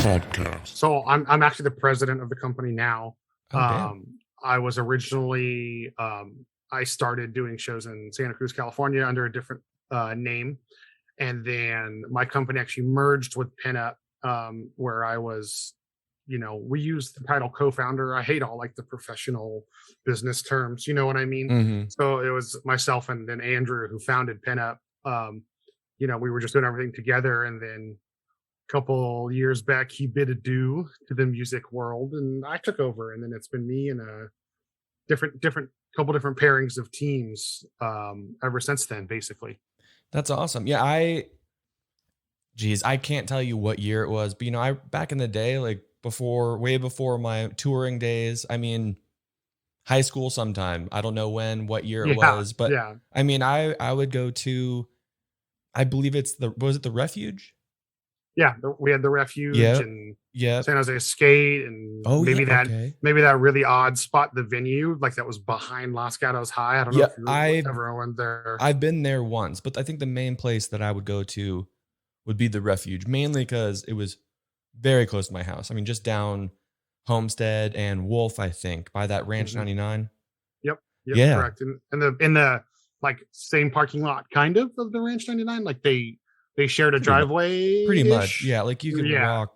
podcast. So I'm actually the president of the company now. Oh, damn. I was originally I started doing shows in Santa Cruz, California under a different name. And then my company actually merged with PinUp, where I was, we use the title co-founder. I hate all like the professional business terms, you know what I mean? Mm-hmm. So it was myself and then Andrew who founded PinUp. We were just doing everything together. And then a couple years back, he bid adieu to the music world and I took over. And then it's been me and a couple different pairings of teams ever since then, basically. That's awesome. Yeah, I can't tell you what year it was, but I back in the day, like way before my touring days, I mean, high school sometime. I don't know what year it was, but yeah. I mean, I would go to, I believe was it the Refuge? Yeah, we had the Refuge and San Jose Skate and maybe that really odd spot, the venue, like that was behind Los Gatos High. I don't know if you ever went there. I've been there once, but I think the main place that I would go to would be the Refuge, mainly because it was very close to my house. I mean, just down Homestead and Wolf, I think, by that Ranch 99. Yep, correct. And in the like same parking lot, kind of the Ranch 99, like they shared a driveway. Pretty much, yeah. Like you could walk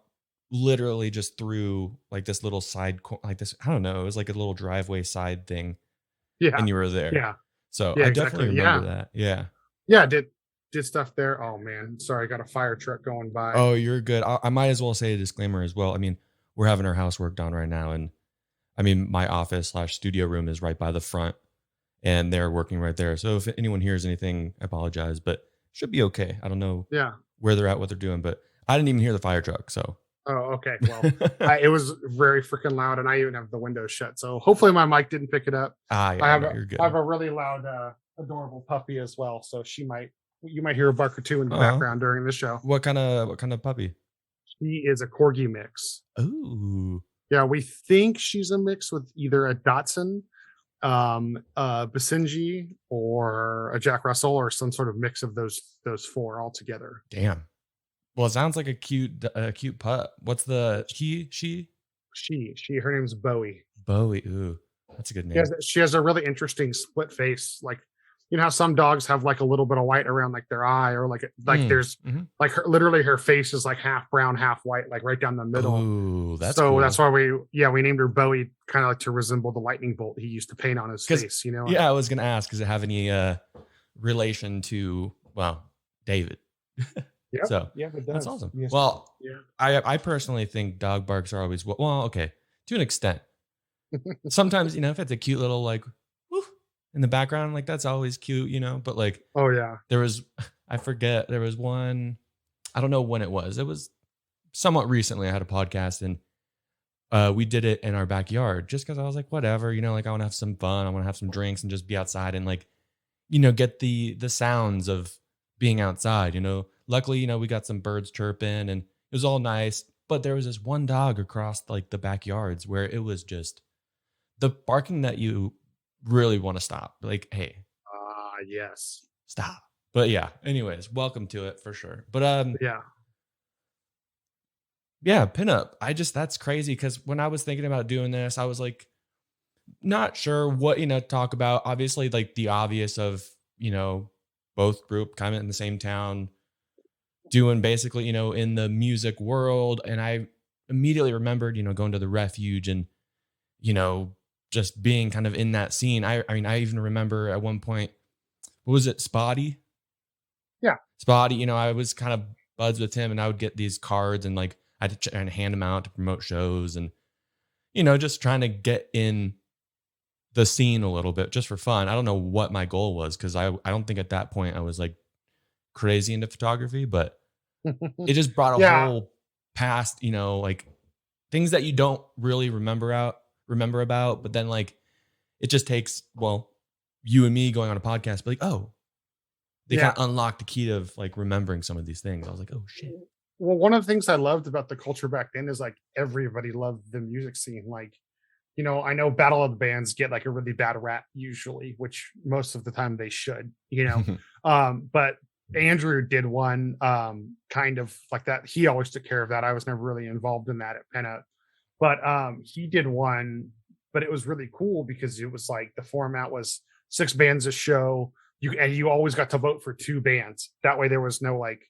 literally just through like this little side, like this. I don't know. It was like a little driveway side thing. Yeah, and you were there. Yeah. So I definitely remember that. Yeah. Yeah. Did stuff there. Oh man, sorry, I got a fire truck going by. Oh, you're good. I might as well say a disclaimer as well. I mean, we're having our house worked on right now, and I mean, my office / studio room is right by the front, and they're working right there. So if anyone hears anything, I apologize, but should be okay. I don't know where they're at, what they're doing, but I didn't even hear the fire truck. So. Oh, okay. Well, it was very freaking loud, and I even have the windows shut. So hopefully my mic didn't pick it up. You're good. I have a really loud, adorable puppy as well. So you might hear a bark or two in the background during the show. What kind of puppy? She is a Corgi mix. Ooh. Yeah, we think she's a mix with either a Dachshund, a Basenji, or a Jack Russell, or some sort of mix of those four all together. Damn. Well, it sounds like a cute pup. What's the she? Her name's Bowie. Bowie. Ooh, that's a good name. She has a really interesting split face. Like, you know how some dogs have like a little bit of white around like their eye, or like there's like her face is like half brown, half white, like right down the middle. Ooh, that's so cool. That's why we named her Bowie, kind of like to resemble the lightning bolt he used to paint on his face. Yeah, I was gonna ask, does it have any relation to David? Yep. So it does. That's awesome. Yes. Well, I personally think dog barks are always okay, to an extent. Sometimes, if it's a cute little like woof in the background, like that's always cute, but like, oh yeah, there was one, I don't know when it was somewhat recently. I had a podcast and we did it in our backyard just because I was like, whatever, like I want to have some fun. I want to have some drinks and just be outside and like, get the sounds of being outside, Luckily, we got some birds chirping and it was all nice, but there was this one dog across like the backyards where it was just the barking that you really want to stop. Like, hey, yes, stop. But yeah, anyways, welcome to it for sure. But yeah, PinUp. That's crazy because when I was thinking about doing this, I was like, not sure what, talk about. Obviously, like the obvious of, both group kind of in the same town, doing basically, in the music world. And I immediately remembered, going to the Refuge and, just being kind of in that scene. I mean, I even remember at one point, what was it? Spotty? Yeah. Spotty, I was kind of buds with him and I would get these cards and like, I had to try and hand them out to promote shows and, just trying to get in the scene a little bit just for fun. I don't know what my goal was because I don't think at that point I was like crazy into photography, but it just brought a whole past, like things that you don't really remember about, but then like it just takes you and me going on a podcast, but like, they kind of unlocked the key of like remembering some of these things. I was like, oh shit. Well, one of the things I loved about the culture back then is like everybody loved the music scene. Like, I know Battle of the Bands get like a really bad rap usually, which most of the time they should, but Andrew did one, kind of like that. He always took care of that. I was never really involved in that at PinUp, but he did one, but it was really cool because it was like the format was 6 bands a show. You always got to vote for 2 bands. That way there was no like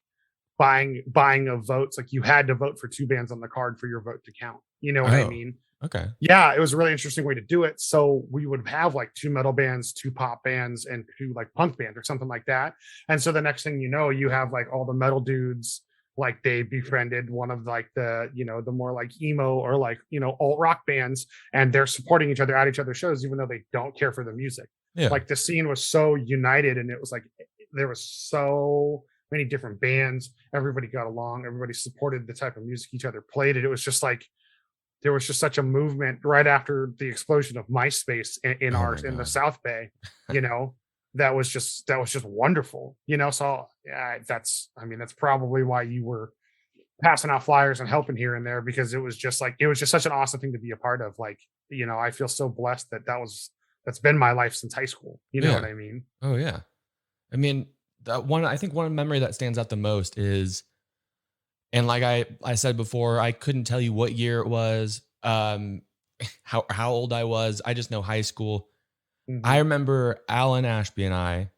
buying of votes. Like you had to vote for 2 bands on the card for your vote to count. You know what I Oh, mean? okay. Yeah, it was a really interesting way to do it. So we would have like 2 metal bands, 2 pop bands, and 2 like punk bands or something like that. And so the next thing you know, you have like all the metal dudes, like they befriended one of like the more like emo or like alt rock bands, and they're supporting each other at each other's shows, even though they don't care for the music. Yeah. Like the scene was so united, and it was like there was so many different bands. Everybody got along. Everybody supported the type of music each other played. It was just like there was just such a movement right after the explosion of MySpace in Oh our my in the God. South Bay, you know, that was just wonderful, So yeah, that's probably why you were passing out flyers and helping here and there, because it was just such an awesome thing to be a part of. Like, I feel so blessed that's been my life since high school. You know what Yeah. I mean? Oh yeah. I mean, I think one memory that stands out the most is, and like I said before, I couldn't tell you what year it was, how old I was. I just know high school. I Hmm. remember Alan Ashby and I,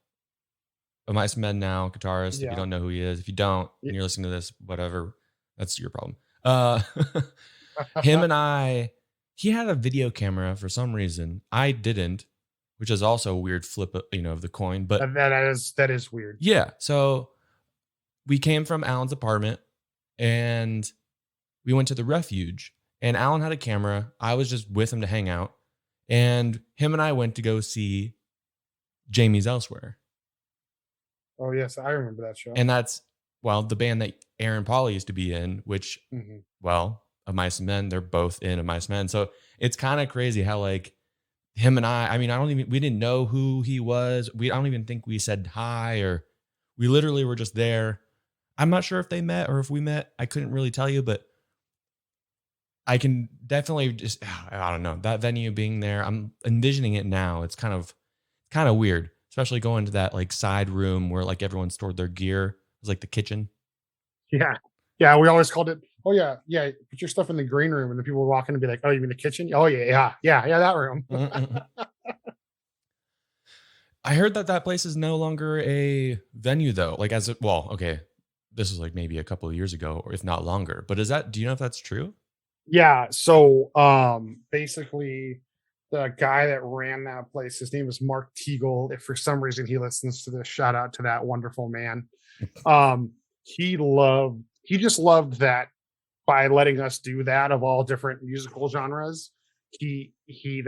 a Mice Men Now guitarist. If you Yeah. don't know who he is, if you don't, and Y- you're listening to this, whatever, that's your problem. Uh, him and I, he had a video camera for some reason. I didn't, which is also a weird flip, of the coin. But that is weird. yeah, so we came from Alan's apartment and we went to the refuge. And Alan had a camera. I was just with him to hang out. And him and I went to go see Jamie's Elsewhere. Oh yes, I remember that show. And that's, well, the band that Aaron Paul used to be in, which, Hmm. well, of Mice and Men, they're both in of Mice and Men. So it's kind of crazy how like him and I mean, we didn't know who he was. I don't even think we said hi, or we literally were just there. I'm not sure if they met or if we met. I couldn't really tell you, but I can definitely just, I don't know, that venue being there. I'm envisioning it now. It's kind of weird, especially going to that like side room where like everyone stored their gear. It was like the kitchen. Yeah. Yeah, we always called it, "Oh, yeah, yeah, put your stuff in the green room," and the people would walk in and be like, "Oh, you mean the kitchen? Oh, yeah, yeah, yeah, yeah, that room." I heard that place is no longer a venue though. Like well, okay, this was like maybe a couple of years ago, or if not longer. But do you know if that's true? Yeah, so, basically, the guy that ran that place, his name is Mark Teagle. If for some reason he listens to this, shout out to that wonderful man. He just loved that by letting us do that of all different musical genres. The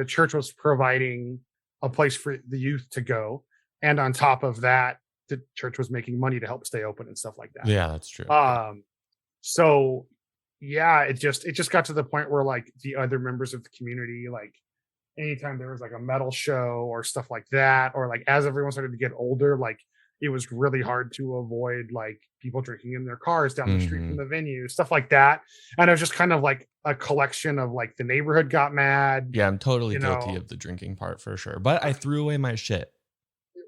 church was providing a place for the youth to go, and on top of that, the church was making money to help stay open and stuff like Yeah, that's true. that. Yeah. So yeah, it just got to the point where like the other members of the community, like anytime there was like a metal show or stuff like that, or like as everyone started to get older, like it was really hard to avoid like people drinking in their cars down the street from Hmm. the venue, stuff like that. And it was just kind of like a collection of like the neighborhood got mad, Yeah, I'm totally you guilty know. of the drinking part for sure. But I threw away my shit.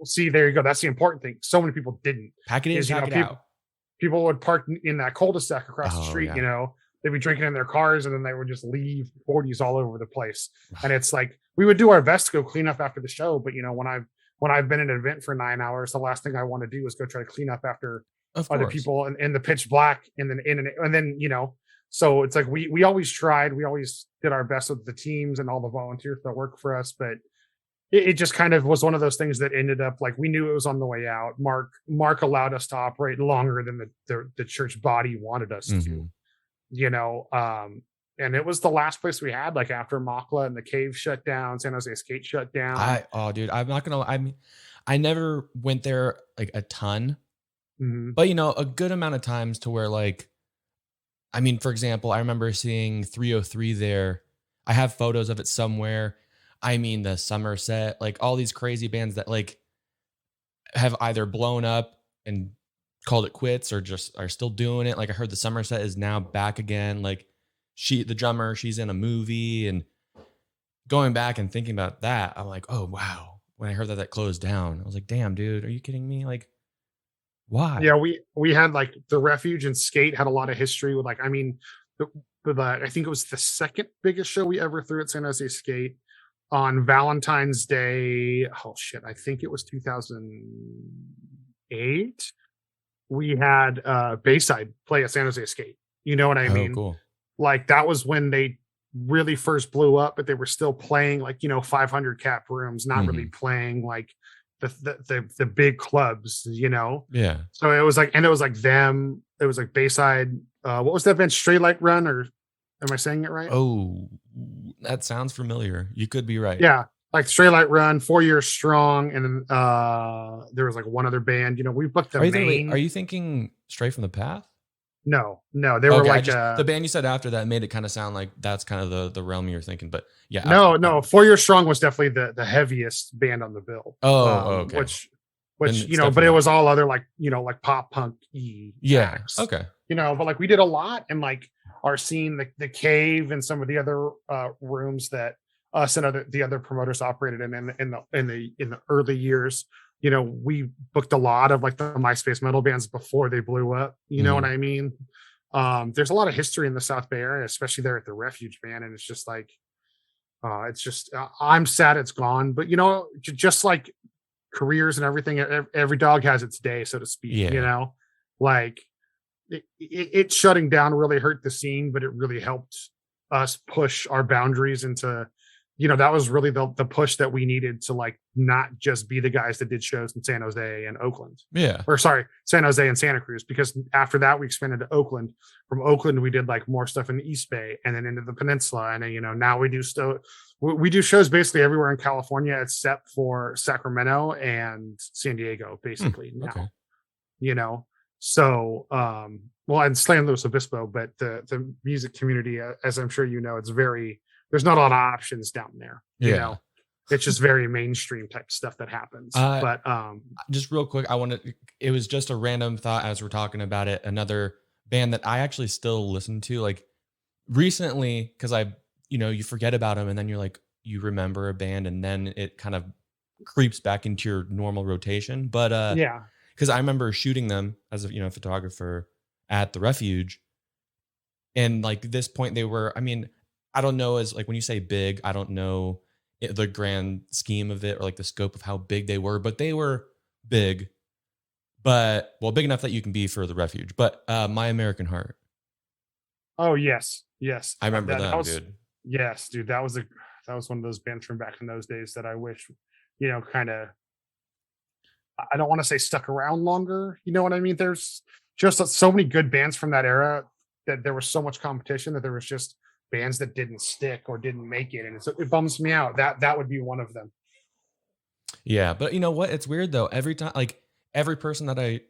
See, there you go. That's the important thing. So many people didn't. Pack it in, Is pack it people out. people would park in that cul-de-sac across the Oh street, yeah. they'd be drinking in their cars, and then they would just leave 40s all over the place. And it's like we would do our best to go clean up after the show, but when I've been at an event for 9 hours, the last thing I want to do is go try to clean up after Of other course. people in the pitch black, and then so it's like we always tried, we always did our best with the teams and all the volunteers that work for us, but it just kind of was one of those things that ended up like we knew it was on the way out. Mark allowed us to operate longer than the church body wanted us to, Hmm. you know. And it was the last place we had, like after Makla and the cave shut down, San Jose Skate shut down. Oh dude, I'm not gonna, I never went there like a ton, Mhm. but a good amount of times to where like, I mean, for example, I remember seeing 303 there. I have photos of it somewhere. I mean, the Somerset, like all these crazy bands that like have either blown up and called it quits or just are still doing it. Like I heard the Somerset is now back again. Like the drummer, she's in a movie, and going back and thinking about that, I'm like, oh wow. When I heard that closed down, I was like, damn, dude, are you kidding me? Like Why? Yeah, we had like the Refuge and Skate had a lot of history with like, I mean, I think it was the second biggest show we ever threw at San Jose Skate on Valentine's Day. Oh shit, I think it was 2008. We had Bayside play at San Jose Skate. You know what I Oh, mean? cool. Like that was when they really first blew up, but they were still playing like, 500 cap rooms, not really Hmm. playing like the big clubs. Yeah. So it was like them, it was like Bayside. What was that band? Straight Light Run, or am I saying it right? Oh, that sounds familiar. You could be right. Yeah, like Straight Light Run, 4 Years Strong, and then there was like one other band. We booked the Are main. you thinking Straight from the Path? No, no, they were Okay, I like just the band you said after that made it kind of sound like that's kind of the realm you're thinking, but yeah, after no, that no. one. 4 Years Strong was definitely the heaviest band on the bill. Oh, okay. Then Which it's but definitely it not. was all other like pop punk y Yeah. acts. Okay. But like we did a lot, and like our scene, the Cave, and some of the other rooms that us and the other promoters operated in the early years. We booked a lot of like the MySpace metal bands before they blew up. You know what Hmm. I mean? There's a lot of history in the South Bay Area, especially there at the Refuge, man, and it's just like I'm sad it's gone, but just like careers and everything, every dog has its day, so to speak. Yeah. Like it shutting down really hurt the scene, but it really helped us push our boundaries into, that was really the push that we needed to like not just be the guys that did shows in San Jose and Oakland, Yeah. or sorry, San Jose and Santa Cruz, because after that we expanded to Oakland. From Oakland we did like more stuff in the East Bay and then into the peninsula, and then now we do shows basically everywhere in California except for Sacramento and San Diego Hmm. basically Okay. now. you know so well, and San Luis Obispo, but the music community, as I'm sure it's very, there's not a lot of options down there. Yeah. It's just very mainstream type stuff that happens, Uh, but just real quick, it was just a random thought as we're talking about it. Another band that I actually still listen to, like recently, because you forget about them and then you're like, you remember a band and then it kind of creeps back into your normal rotation. But, yeah. because I remember shooting them as a photographer at the Refuge, and like this point they were. I mean, I don't know, as like when you say big, I don't know the grand scheme of it or like the scope of how big they were, but they were big, but well, big enough that you can be for the Refuge. But My American Heart, Oh yes, yes. I remember That them, was dude. Yes, dude. That was one of those bands from back in those days that I wish, kind of. I don't want to say stuck around longer. You know what I mean? There's just so many good bands from that era that there was so much competition that there was just bands that didn't stick or didn't make it, and it bums me out. That would be one of them. Yeah, but you know what? It's weird though. Every time, like every person that I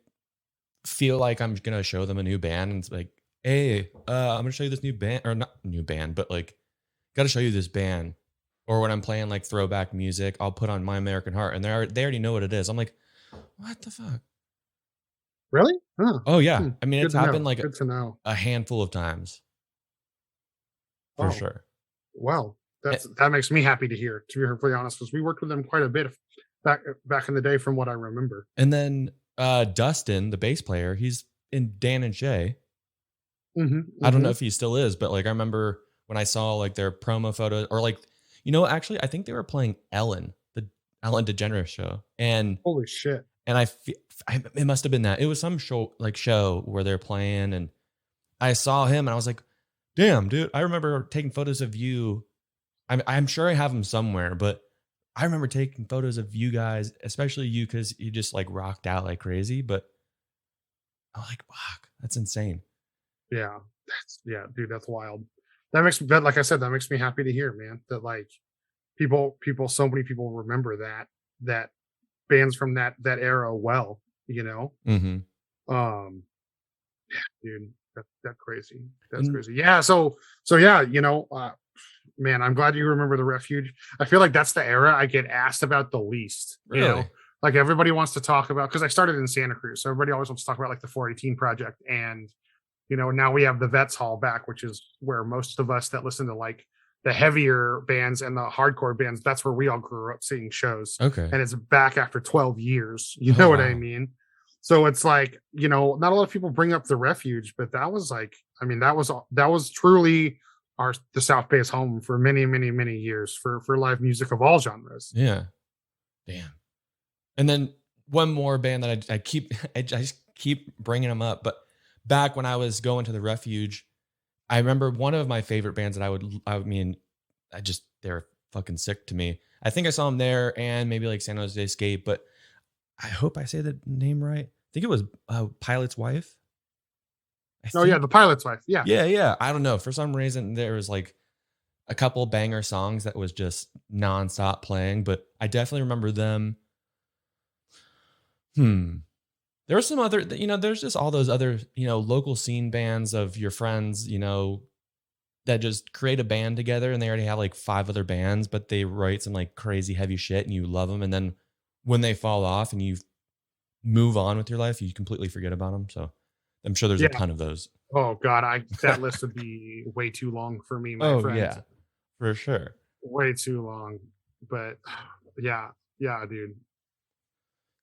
feel like I'm gonna show them a new band, and it's like, hey, I'm gonna show you this new band, or not new band, but like, gotta show you this band. Or when I'm playing like throwback music, I'll put on My American Heart, and they already know what it is. I'm like, what the fuck? Really? Huh. Oh yeah, I mean Good it's to happened know. like Good to know. a handful of times for Oh, sure. well, Eh, that makes me happy to hear. To be perfectly honest, because we worked with them quite a bit back in the day, from what I remember. And then Dustin, the bass player, he's in Dan and Shay. Hmm. I don't know Hmm. if he still is, but like I remember when I saw like their promo photos, or like, actually I think they were playing Ellen, the Ellen DeGeneres show. Holy shit! And it must have been that. It was some show where they're playing, and I saw him and I was like, damn, dude, I remember taking photos of you. I'm sure I have them somewhere, but I remember taking photos of you guys, especially you, because you just like rocked out like crazy. But I'm like, fuck, that's insane. Yeah, yeah, dude, that's wild. That, like I said, that makes me happy to hear, man. That like so many people remember that bands from that era well. You know, Mm-hmm. um, dude, that's crazy. That's And crazy. Yeah. So yeah, man, I'm glad you remember the Refuge. I feel like that's the era I get asked about the least. really, Like everybody wants to talk about, because I started in Santa Cruz, so everybody always wants to talk about like the 418 project, and now we have the Vets Hall back, which is where most of us that listen to like the heavier bands and the hardcore bands, that's where we all grew up seeing shows. okay. And it's back after 12 years. You Oh know what I wow. mean? So it's like, not a lot of people bring up the Refuge, but that was like, I mean, that was truly the South Bay's home for many, many, many years for live music of all genres. Yeah. Damn. And then one more band that I keep, I just keep bringing them up. But back when I was going to the Refuge, I remember one of my favorite bands that they're fucking sick to me. I think I saw them there and maybe like San Jose Escape, but I hope I say the name right. I think it was Pilot's Wife. Yeah, the Pilot's Wife. Yeah. Yeah. I don't know. For some reason, there was like a couple banger songs that was just nonstop playing, but I definitely remember them. There were some other, there's just all those other, local scene bands of your friends, that just create a band together and they already have like 5 other bands, but they write some like crazy heavy shit and you love them. And then when they fall off and you move on with your life, you completely forget about them. So I'm sure there's a ton of those. Oh God, that list would be way too long for me, my friend. Yeah, for sure. Way too long. But yeah, dude.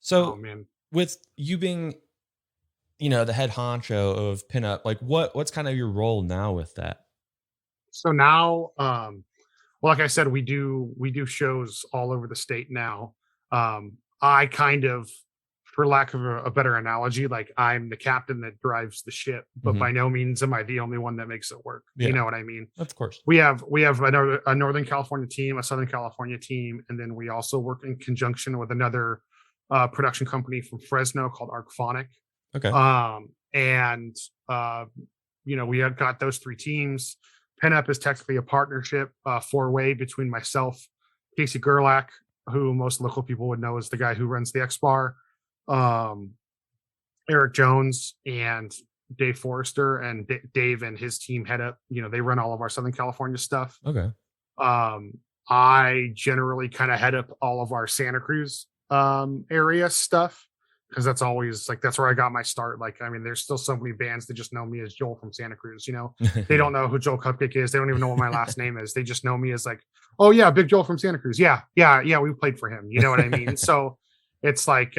So, oh man, with you being, the head honcho of PinUp, like what's kind of your role now with that? So now, well, like I said, we do shows all over the state now. I kind of, for lack of a better analogy, like I'm the captain that drives the ship, but by no means am I the only one that makes it work. Yeah. You know what I mean? Of course. We have a Northern California team, a Southern California team, and then we also work in conjunction with another production company from Fresno called Arcphonic. Okay. And we have got those 3 teams. PinUp is technically a partnership, 4-way between myself, Casey Gerlach, who most local people would know as the guy who runs the X Bar, Eric Jones, and Dave Forrester. And Dave and his team head up, they run all of our Southern California stuff. Okay. I generally kind of head up all of our Santa Cruz area stuff, because that's always like, that's where I got my start. Like, I mean, there's still so many bands that just know me as Joel from Santa Cruz. They don't know who Joel Cupcake is. They don't even know what my last name is. They just know me as like, oh yeah, Big Joel from Santa Cruz. Yeah, we played for him. You know what I mean? So it's like,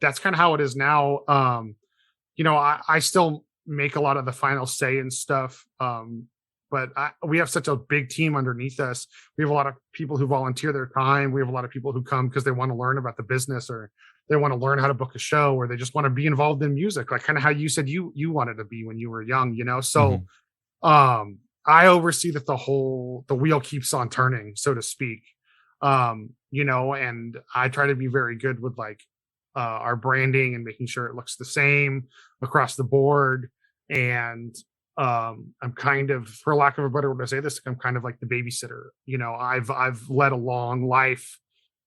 that's kind of how it is now. I still make a lot of the final say and stuff. But we have such a big team underneath us. We have a lot of people who volunteer their time. We have a lot of people who come because they want to learn about the business, or they want to learn how to book a show, or they just want to be involved in music, like kind of how you said you wanted to be when you were young, So I oversee that the wheel keeps on turning, so to speak. And I try to be very good with like our branding and making sure it looks the same across the board. And I'm kind of, for lack of a better way to say this, I'm kind of like the babysitter. I've led a long life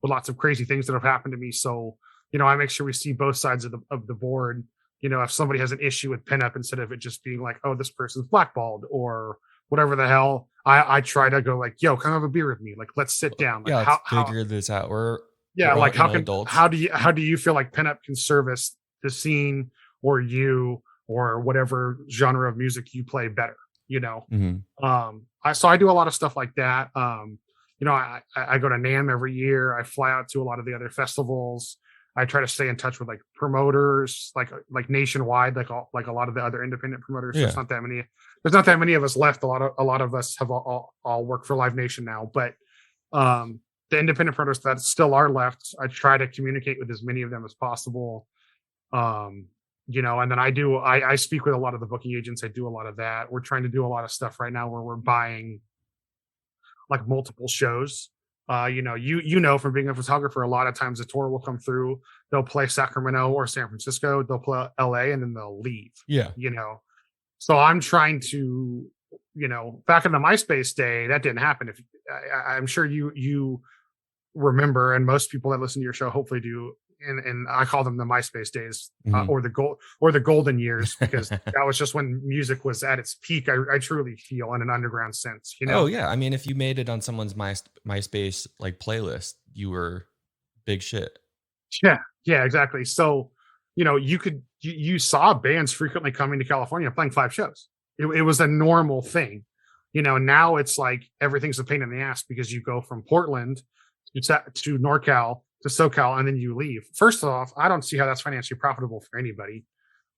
with lots of crazy things that have happened to me. So, I make sure we see both sides of the board. If somebody has an issue with PinUp, instead of it just being like, oh, this person's blackballed or whatever the hell, I try to go like, yo, come have a beer with me. Like, let's sit down. Like, let's figure this out. We're like, adults. how do you feel like PinUp can service the scene or you, or whatever genre of music you play better, So I do a lot of stuff like that. I go to NAMM every year. I fly out to a lot of the other festivals. I try to stay in touch with like promoters, like nationwide, like a lot of the other independent promoters. Yeah. There's not that many of us left. A lot of us have all work for Live Nation now, but the independent promoters that still are left, I try to communicate with as many of them as possible. And then I speak with a lot of the booking agents. I do a lot of that. We're trying to do a lot of stuff right now where we're buying like multiple shows. From being a photographer, a lot of times a tour will come through, they'll play Sacramento or San Francisco, they'll play LA, and then they'll leave. Yeah. So I'm trying to, back in the MySpace day, that didn't happen. If I'm sure you remember, and most people that listen to your show hopefully do, and I call them the MySpace days, or the golden years, because that was just when music was at its peak. I truly feel, in an underground sense, Oh yeah, I mean, if you made it on someone's MySpace like playlist, you were big shit. Yeah, exactly. So, you saw bands frequently coming to California playing 5 shows. It was a normal thing. Now it's like everything's a pain in the ass, because you go from Portland to NorCal to SoCal and then you leave. First off, I don't see how that's financially profitable for anybody.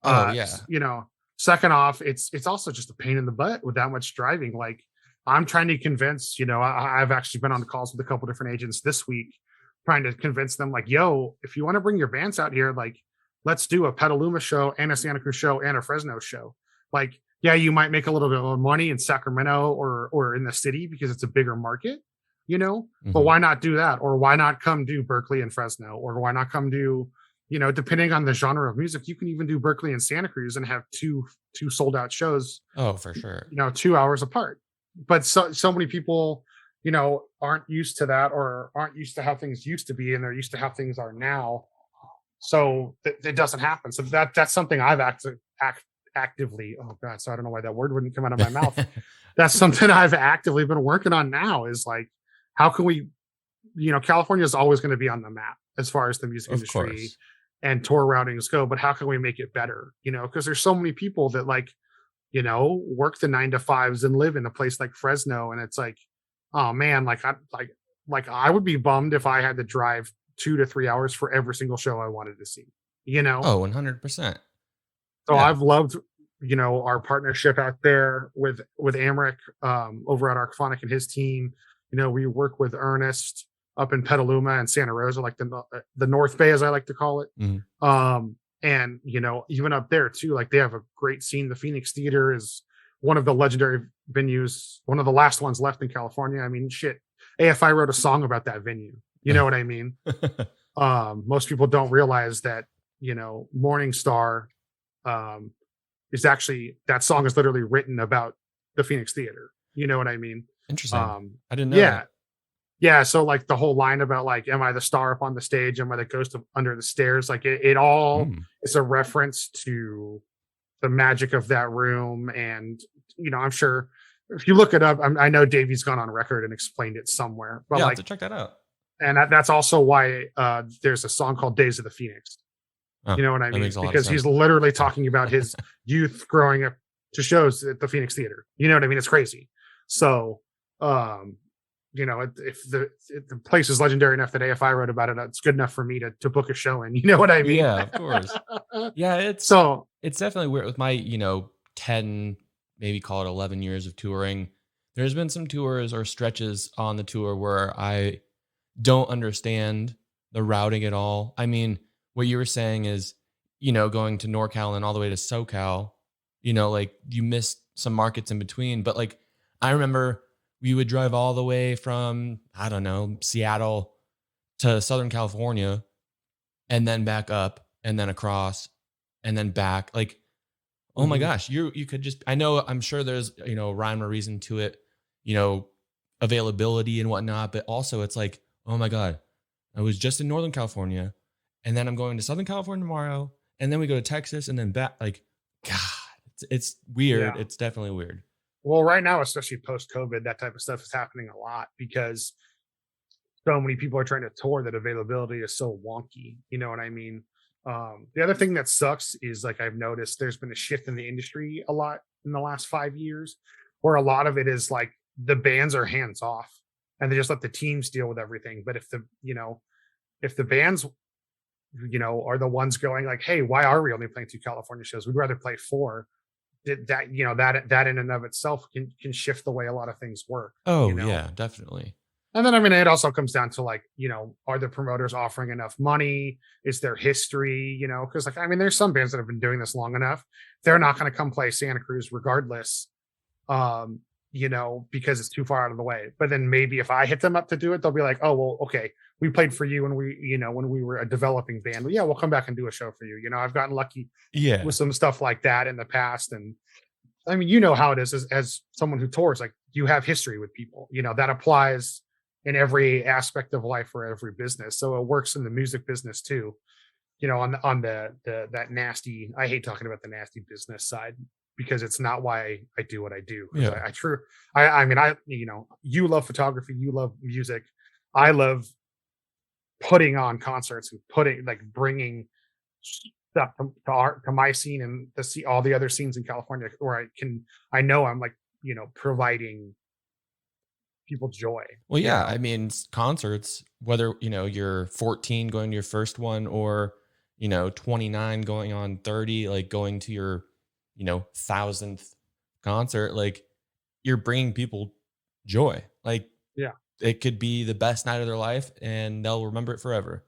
Oh yeah. You know, second off, it's also just a pain in the butt with that much driving. Like I'm trying to convince, I've actually been on calls with a couple different agents this week, trying to convince them, like, yo, if you want to bring your bands out here, like, let's do a Petaluma show and a Santa Cruz show and a Fresno show. Like, yeah, you might make a little bit of money in Sacramento or in the city because it's a bigger market, but why not do that? Or why not come do Berkeley and Fresno? Or why not come do, depending on the genre of music, you can even do Berkeley and Santa Cruz and have two sold out shows. Oh, for sure. 2 hours apart. But so many people, aren't used to that or aren't used to how things used to be, and they're used to how things are now. So it doesn't happen. So that's something I've actively, oh God, so I don't know why that word wouldn't come out of my mouth. That's something I've actively been working on now, is like, how can we, California is always going to be on the map as far as the music industry and tour routings go, but how can we make it better? Because there's so many people that work the 9 to 5s and live in a place like Fresno. And it's like, oh man, I would be bummed if I had to drive 2 to 3 hours for every single show I wanted to see, Oh, 100%. So yeah. I've loved, our partnership out there with Amric over at Archphonic and his team. We work with Ernest up in Petaluma and Santa Rosa, like the North Bay, as I like to call it. Mm-hmm. And, even up there too, like they have a great scene. The Phoenix Theater is one of the legendary venues, one of the last ones left in California. I mean, shit, AFI wrote a song about that venue. You know what I mean? Most people don't realize that, Morning Star is actually, that song is literally written about the Phoenix Theater. You know what I mean? Interesting. I didn't know that. Yeah, so like the whole line about like, am I the star up on the stage? Am I the ghost under the stairs? Like it all is a reference to the magic of that room. And, I'm sure if you look it up, I know Davey's gone on record and explained it somewhere. But yeah, I'll have to check that out. And that's also why there's a song called Days of the Phoenix. Oh, you know what I mean? Because he's literally talking about his youth growing up to shows at the Phoenix Theater. You know what I mean? It's crazy. So, if the place is legendary enough that AFI wrote about it, it's good enough for me to book a show in. You know what I mean? Yeah, of course. Yeah, it's definitely weird with my 10, maybe call it 11 years of touring. There's been some tours or stretches on the tour where I don't understand the routing at all. I mean, what you were saying is, going to NorCal and all the way to SoCal, like you missed some markets in between, but like I remember we would drive all the way from, I don't know, Seattle to Southern California and then back up and then across and then back. Like, oh my gosh, you could just, I'm sure there's, rhyme or reason to it, availability and whatnot, but also it's like, oh my God, I was just in Northern California and then I'm going to Southern California tomorrow. And then we go to Texas and then back. Like, God, it's weird. Yeah. It's definitely weird. Well, right now, especially post-COVID, that type of stuff is happening a lot because so many people are trying to tour that availability is so wonky. You know what I mean? The other thing that sucks is, like, I've noticed there's been a shift in the industry a lot in the last 5 years, where a lot of it is like the bands are hands off and they just let the teams deal with everything. But if the bands, are the ones going like, hey, why are we only playing 2 California shows? We'd rather play 4. That in and of itself can shift the way a lot of things work. Oh, yeah, definitely. And then, I mean, it also comes down to like, are the promoters offering enough money? Is there history? Because like, I mean, there's some bands that have been doing this long enough. They're not going to come play Santa Cruz regardless, because it's too far out of the way. But then maybe if I hit them up to do it, they'll be like, oh, well, okay, we played for you when we were a developing band. Well, yeah, we'll come back and do a show for you. I've gotten lucky with some stuff like that in the past. And I mean, how it is as someone who tours, like you have history with people, that applies in every aspect of life for every business. So it works in the music business too, on the that nasty, I hate talking about the nasty business side because it's not why I do what I do. Yeah. I mean, you love photography, you love music. I love putting on concerts and bringing stuff to my scene and to see all the other scenes in California where I'm like, providing people joy, Well, you yeah, know? I mean, concerts, whether, you're 14 going to your first one or, 29 going on 30, like going to your, 1000th concert, like you're bringing people joy. Like Yeah. it could be the best night of their life and they'll remember it forever.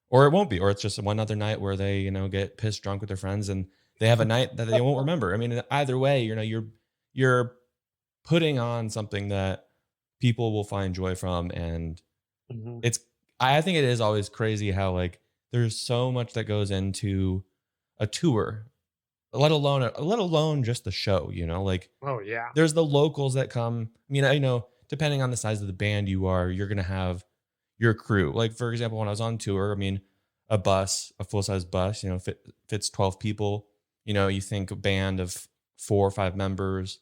Or it won't be, or it's just one other night where they, get pissed drunk with their friends and they have a night that they won't remember. I mean, either way, you're putting on something that people will find joy from. And Mhm. it's, I think it is always crazy how like there's so much that goes into a tour, let alone just the show, like Oh, yeah. there's the locals that come. I mean, depending on the size of the band you are, you're going to have your crew. Like, for example, when I was on tour, I mean, a full size bus, fits 12 people. You think a band of 4 or 5 members,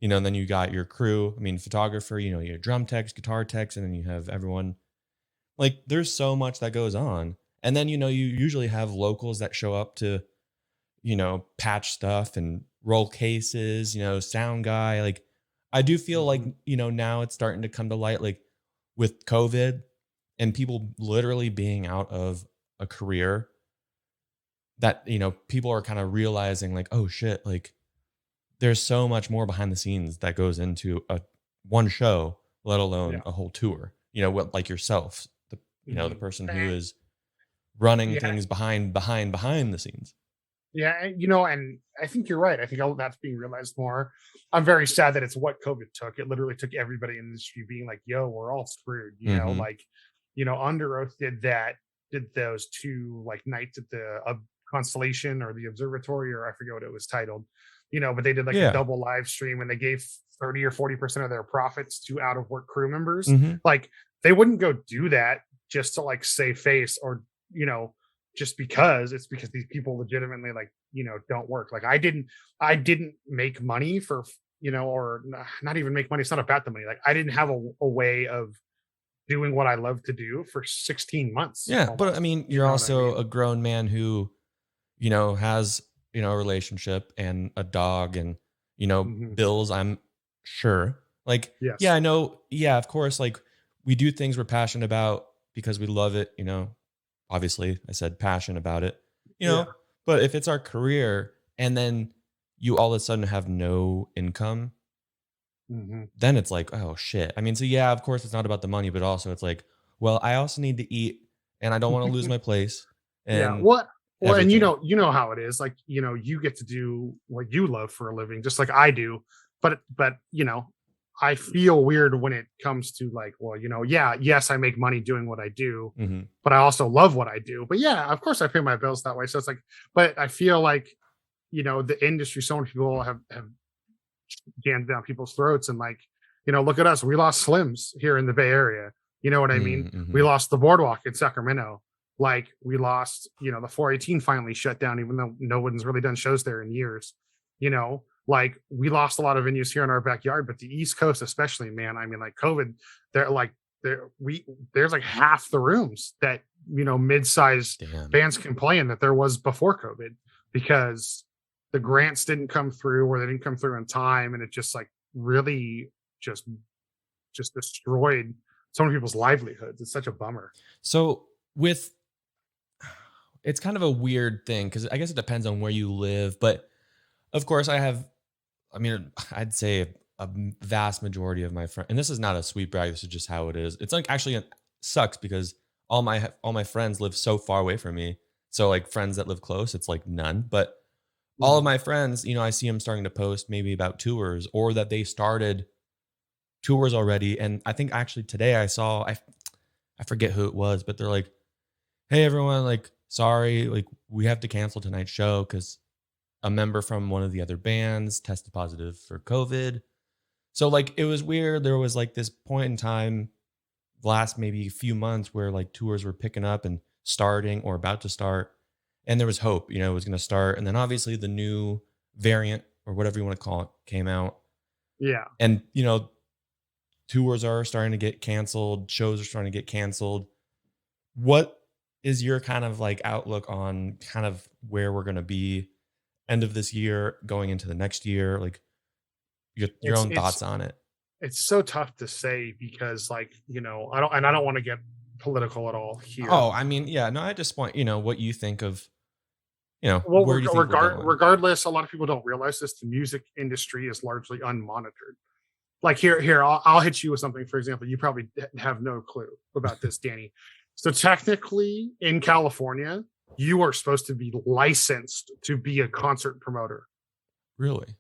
and then you got your crew. I mean, photographer, your drum techs, guitar techs, and then you have everyone. Like, there's so much that goes on. And then, you usually have locals that show up to, patch stuff and roll cases, sound guy. Like, I do feel like, Mhm. now it's starting to come to light, like with COVID and people literally being out of a career that, people are kind of realizing like, oh shit, like there's so much more behind the scenes that goes into a one show, let alone Yeah. a whole tour, what like yourself, the Mhm. person who is running Yeah. things behind the scenes. Yeah, and I think you're right. I think all that's being realized more. I'm very sad that it's what COVID took. It literally took everybody in the industry being like, "Yo, we're all screwed." Hmm. Like, Under Oath did that, did those two like nights at the Constellation or the Observatory, or I forget what it was titled. But they did like a Yeah. double live stream and they gave 30 or 40% of their profits to out of work crew members. Hmm. Like, they wouldn't go do that just to like save face or you know just because it's because these people legitimately like don't work. Like I didn't make money for or not even make money. It's not about the money. Like I didn't have a way of doing what I love to do for 16 months Yeah. But I almost. mean, You you're know what I also mean? a grown man who, has, a relationship and a dog and, Hmm. bills, I'm sure. Like, yeah, Yes. I know. Yeah, of course. Like, we do things we're passionate about because we love it, Obviously, I said passion about it, Yeah. but if it's our career and then you all of a sudden have no income, Hmm. then it's like, oh shit. I mean, so yeah, of course it's not about the money, but also it's like, well, I also need to eat and I don't want to lose my place Yeah. and What? Well, and everything. you know how it is. Like you get to do what you love for a living, just like I do. But I feel weird when it comes to like, well, yeah, yes, I make money doing what I do, Hmm. but I also love what I do. But yeah, of course, I pay my bills that way. So it's like, but I feel like the industry, so many people have jammed down people's throats, and like, look at us. We lost Slims here in the Bay Area. You know what I mean? We Hmm. lost the boardwalk in Sacramento. Like we lost, the 418 finally shut down, even though no one's really done shows there in years. Like we lost a lot of venues here in our backyard, but the East Coast, especially, man. I mean, like COVID, they're like there's like half the rooms that mid-sized Damn. bands can play in that there was before COVID because the grants didn't come through or they didn't come through in time, and it just like really just just destroyed so many people's livelihoods. It's such a bummer. So with it's kind of a weird thing because I guess it depends on where you live, but of course I mean, I'd say a vast majority of my friends, and this is not a sweet brag. This is just how it is. It's like actually it sucks because all my friends live so far away from me. So like friends that live close, it's like none. But all of Mhm. my friends, I see them starting to post maybe about tours or that they started tours already. And I think actually today I forget who it was, but they're like, "Hey everyone, like sorry, like we have to cancel tonight's show because a member from one of the other bands tested positive for COVID." So like it was weird. There was like this point in time last maybe a few months where like tours were picking up and starting or about to start. And there was hope, it was going to start. And then obviously the new variant or whatever you want to call it came out. Yeah. And, tours are starting to get canceled, shows are starting to get canceled. What is your kind of like outlook on kind of where we're going to be end of this year going into the next year? Like your It's own it's thoughts on it. it's so tough to say because, like, I don't want to get political at all here. Oh, I mean, yeah, no, I just want, what you think of, Well, where do you think we're going? regardless, a lot of people don't realize this. The music industry is largely unmonitored. Like here, I'll hit you with something. For example, you probably have no clue about this, Danny. So technically, in California, you are supposed to be licensed to be a concert promoter. Really?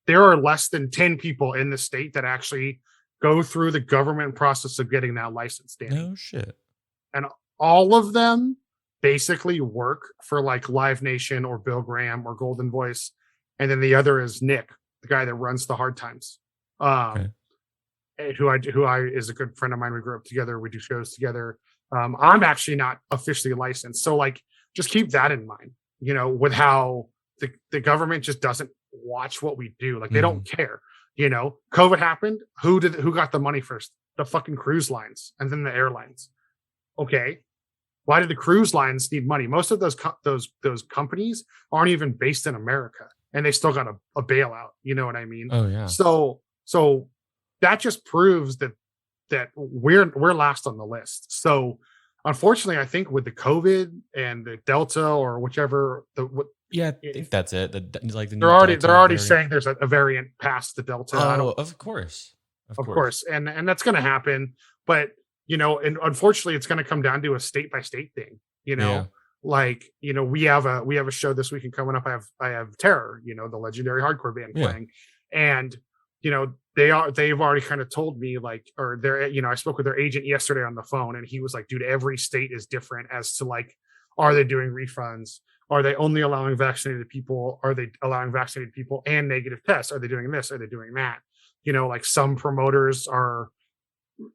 There are less than 10 people in the state that actually go through the government process of getting that license, Danny. No shit. And all of them basically work for like Live Nation or Bill Graham or Golden Voice. And then the other is Nick, the guy that runs the Hard Times. Okay. Who I is a good friend of mine. We grew up together. We do shows together. I'm actually not officially licensed. So like, just keep that in mind, with how the government just doesn't watch what we do. Like they don't care, COVID happened. Who got the money first? The fucking cruise lines and then the airlines. Okay. Why did the cruise lines need money? Most of those companies aren't even based in America and they still got a bailout. You know what I mean? Oh yeah. So that just proves that we're last on the list. So unfortunately, I think with the COVID and the Delta or whichever I think that's it. They're already saying there's a variant past the Delta. Oh, of course. Of course. And that's going to happen. But, and unfortunately, it's going to come down to a state by state thing, like, we have a show this weekend coming up. I have Terror, the legendary hardcore band playing. And, they've already kind of told me like, or I spoke with their agent yesterday on the phone and he was like, dude, every state is different as to like, are they doing refunds? Are they only allowing vaccinated people? Are they allowing vaccinated people and negative tests? Are they doing this? Are they doing that? Like some promoters are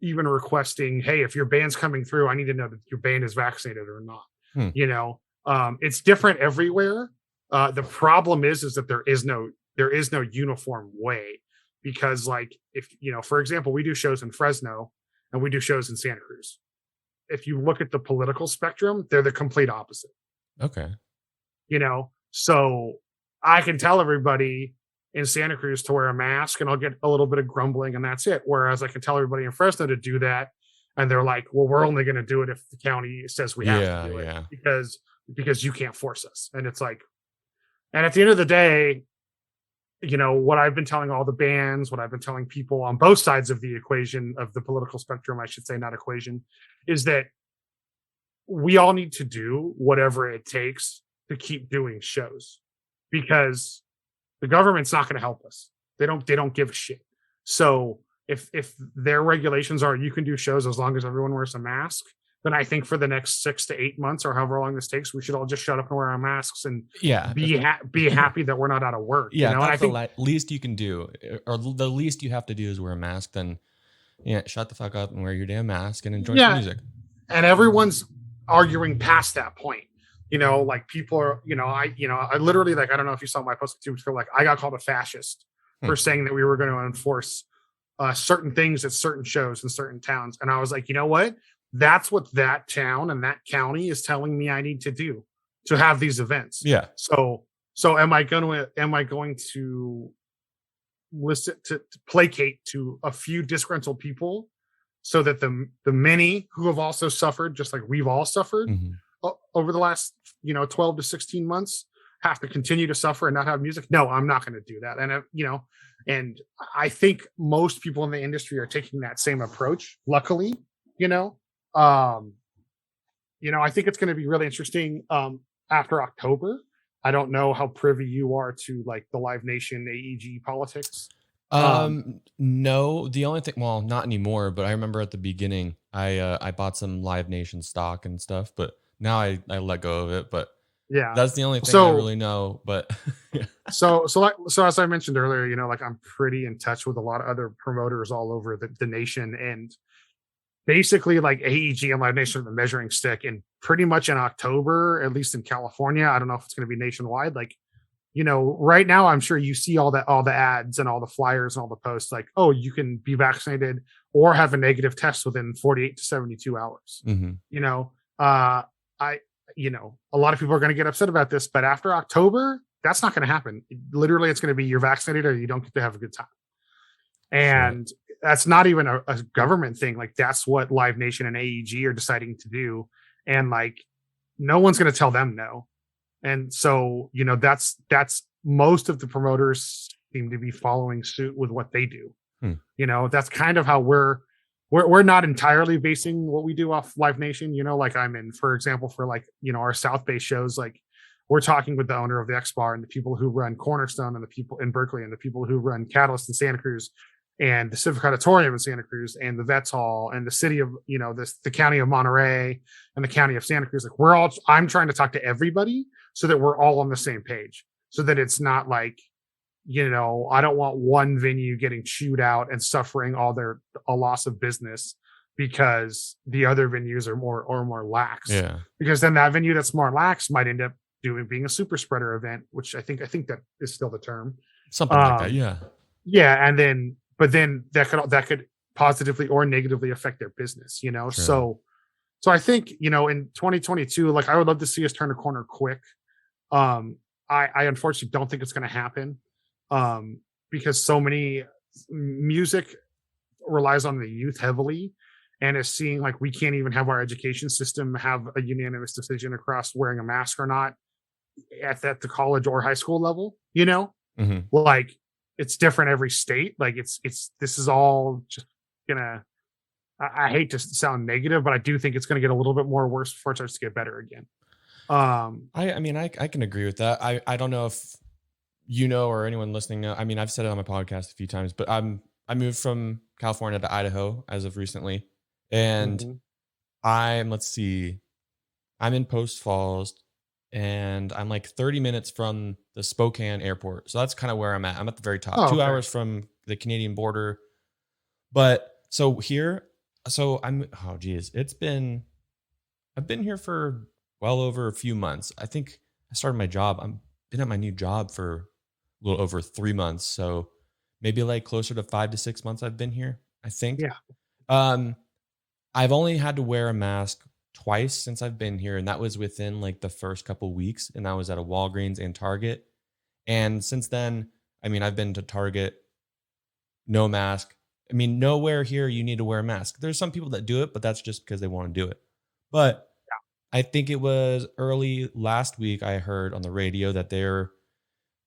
even requesting, hey, if your band's coming through, I need to know that your band is vaccinated or not. It's different everywhere. The problem is that there is no uniform way, because like if for example, we do shows in Fresno and we do shows in Santa Cruz. If you look at the political spectrum, they're the complete opposite. Okay. So I can tell everybody in Santa Cruz to wear a mask and I'll get a little bit of grumbling and that's it. Whereas I can tell everybody in Fresno to do that. And they're like, well, we're only going to do it if the county says we have to do it because you can't force us. And it's like, and at the end of the day, what I've been telling all the bands, what I've been telling people on both sides of the equation of the political spectrum, I should say, not equation, is that we all need to do whatever it takes to keep doing shows, because the government's not going to help us. They don't give a shit. So if their regulations are you can do shows as long as everyone wears a mask, then I think for the next 6 to 8 months or however long this takes, we should all just shut up and wear our masks and be happy that we're not out of work. Yeah, that's I think the least you can do, or the least you have to do is wear a mask. Then, shut the fuck up and wear your damn mask and enjoy the music. And everyone's arguing past that point. Like people are, I literally, like, I don't know if you saw my post 2 weeks ago, like I got called a fascist for saying that we were going to enforce certain things at certain shows in certain towns. And I was like, you know what? That's what that town and that county is telling me I need to do to have these events. Yeah. So am I going to listen to placate to a few disgruntled people so that the many who have also suffered, just like we've all suffered over the last, 12 to 16 months, have to continue to suffer and not have music? No, I'm not going to do that. And, and I think most people in the industry are taking that same approach, luckily, I think it's going to be really interesting after October. I don't know how privy you are to like the Live Nation AEG politics. No, the only thing, well, not anymore, but I remember at the beginning, I bought some Live Nation stock and stuff, but now I let go of it. But yeah, that's the only thing I really know. But so as I mentioned earlier, like I'm pretty in touch with a lot of other promoters all over the nation, and basically like AEG and Live Nation are the measuring stick. And pretty much in October, at least in California, I don't know if it's going to be nationwide. Like, right now, I'm sure you see all the ads and all the flyers and all the posts like, oh, you can be vaccinated or have a negative test within 48 to 72 hours. A lot of people are going to get upset about this, but after October, that's not going to happen. Literally, it's going to be you're vaccinated or you don't get to have a good time. And that's not even a government thing. Like that's what Live Nation and AEG are deciding to do. And like, no one's going to tell them no. And so, that's most of the promoters seem to be following suit with what they do. That's kind of how we're not entirely basing what we do off Live Nation. Like I'm in, for example, for like, our South Bay shows, like we're talking with the owner of the X Bar and the people who run Cornerstone and the people in Berkeley and the people who run Catalyst in Santa Cruz and the Civic Auditorium in Santa Cruz and the Vets Hall and the city of, the county of Monterey and the county of Santa Cruz. Like I'm trying to talk to everybody so that we're all on the same page, so that it's not like, I don't want one venue getting chewed out and suffering a loss of business because the other venues are more lax. Yeah. Because then that venue that's more lax might end up being a super spreader event, which I think that is still the term. Something like that. Yeah. Yeah. But then that could positively or negatively affect their business, Sure. So I think, in 2022, like I would love to see us turn a corner quick. I unfortunately don't think it's going to happen. Because so many music relies on the youth heavily and is seeing like we can't even have our education system have a unanimous decision across wearing a mask or not at the college or high school level, like it's different every state. Like this is all just gonna, I hate to sound negative, but I do think it's going to get a little bit more worse before it starts to get better again. I mean, I can agree with that. I don't know if or anyone listening know. I mean, I've said it on my podcast a few times, but I moved from California to Idaho as of recently, and let's see, I'm in Post Falls, and I'm like 30 minutes from the Spokane airport, so that's kind of where I'm at. I'm at the very top, 2 hours from the Canadian border. But so here, oh geez, I've been here for well over a few months. I think I started my job. I'm been at my new job for a little over 3 months. So maybe like closer to 5 to 6 months I've been here, I think. Yeah. I've only had to wear a mask twice since I've been here. And that was within like the first couple weeks. And that was at a Walgreens and Target. And since then, I mean, I've been to Target, no mask. I mean, nowhere here you need to wear a mask. There's some people that do it, but that's just because they want to do it. But I think it was early last week I heard on the radio that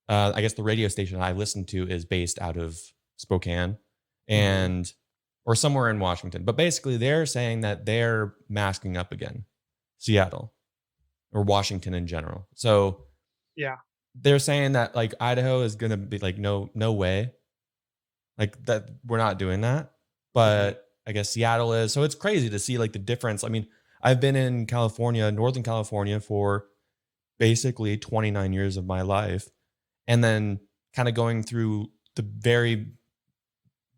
I guess the radio station I listen to is based out of Spokane or somewhere in Washington. But basically they're saying that they're masking up again, Seattle or Washington in general. So yeah, they're saying that like Idaho is going to be like, no way. Like that we're not doing that. But I guess Seattle is. So it's crazy to see like the difference. I mean, I've been in California, Northern California for basically 29 years of my life. And then kind of going through the very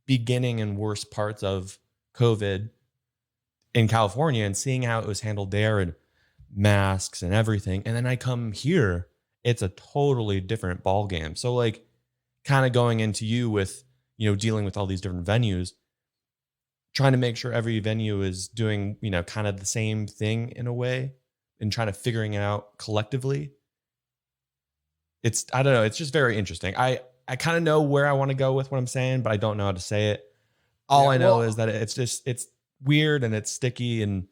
beginning and worst parts of COVID in California and seeing how it was handled there and masks and everything. And then I come here, it's a totally different ball game. So like kind of going into you with, dealing with all these different venues, trying to make sure every venue is doing, kind of the same thing in a way and trying to figuring it out collectively. I don't know. It's just very interesting. I kind of know where I want to go with what I'm saying, but I don't know how to say it. All I know is that it's weird and it's sticky and.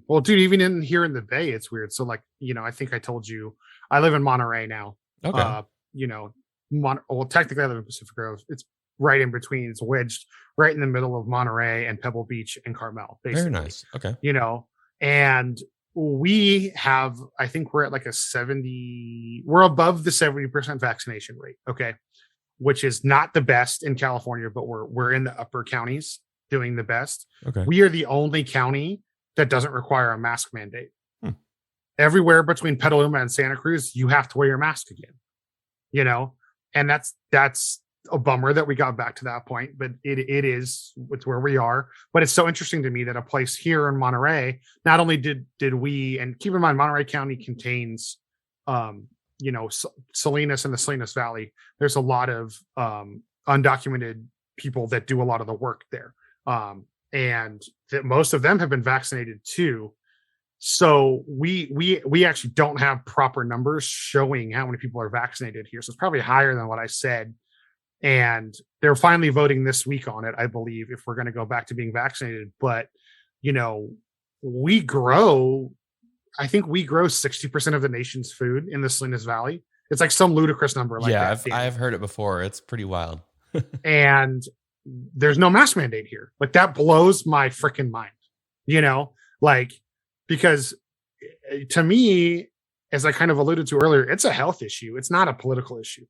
Well, dude, even here in the Bay, it's weird. So like, I think I told you I live in Monterey now. Okay. Technically I live in Pacific Grove. It's right in between. It's wedged right in the middle of Monterey and Pebble Beach and Carmel, basically. Very nice. Okay. And we have, I think we're at like we're above the 70% vaccination rate. Okay. Which is not the best in California, but we're in the upper counties doing the best. Okay. We are the only county that doesn't require a mask mandate. Everywhere between Petaluma and Santa Cruz, you have to wear your mask again, and that's a bummer that we got back to that point, but it's where we are. But it's so interesting to me that a place here in Monterey, not only did we, and keep in mind, Monterey County contains, Salinas and the Salinas Valley. There's a lot of undocumented people that do a lot of the work there. And that most of them have been vaccinated too. So we actually don't have proper numbers showing how many people are vaccinated here. So it's probably higher than what I said. and they're finally voting this week on it, I believe, if we're going to go back to being vaccinated. But you know, I think we grow 60% of the nation's food in the Salinas Valley. It's like some ludicrous number like Yeah, that. I've heard it before. It's pretty wild. And there's no mask mandate here. Like that blows my freaking mind, you know, like, because to me, as I kind of alluded to earlier, it's a health issue. It's not a political issue,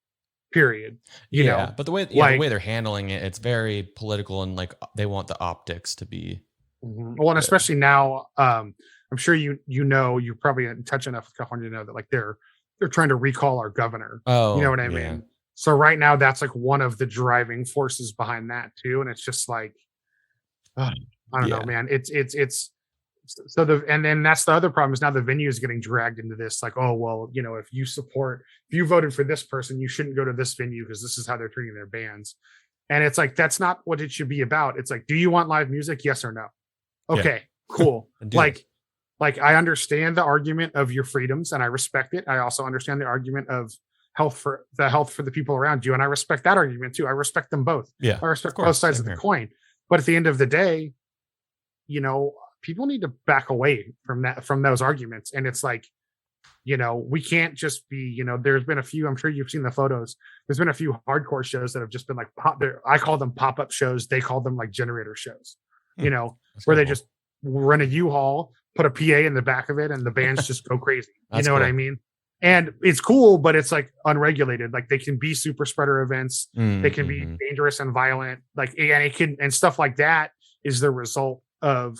period. You know, but the way the way they're handling it, it's very political, and like they want the optics to be. Well, and especially now, I'm sure you're probably in touch enough with California to know that like they're trying to recall our governor. Oh, you know what I mean? So right now, that's like one of the driving forces behind that too. And it's just like, I don't know, man. It's so and then that's the other problem is now the venue is getting dragged into this. Like, oh well, you know, if you voted for this person, you shouldn't go to this venue because this is how they're treating their bands. And it's like that's not what it should be about. It's like, do you want live music? Yes or no? Okay, cool. Like I understand the argument of your freedoms and I respect it. I also understand the argument of health for the people around you. And I respect that argument too. I respect them both. Yeah. I respect both sides of the coin. But at the end of the day, you know, people need to back away from those arguments. And it's like, you know, we can't just be, you know, there's been a few, I'm sure you've seen the photos. There's been a few hardcore shows that have just been like, I call them pop-up shows. They call them like generator shows, you know, where they just rent a U-Haul, put a PA in the back of it, and the bands just go crazy. You know what I mean? And it's cool, but it's like unregulated. Like they can be super spreader events. They can be dangerous and violent. Like, and stuff like that is the result of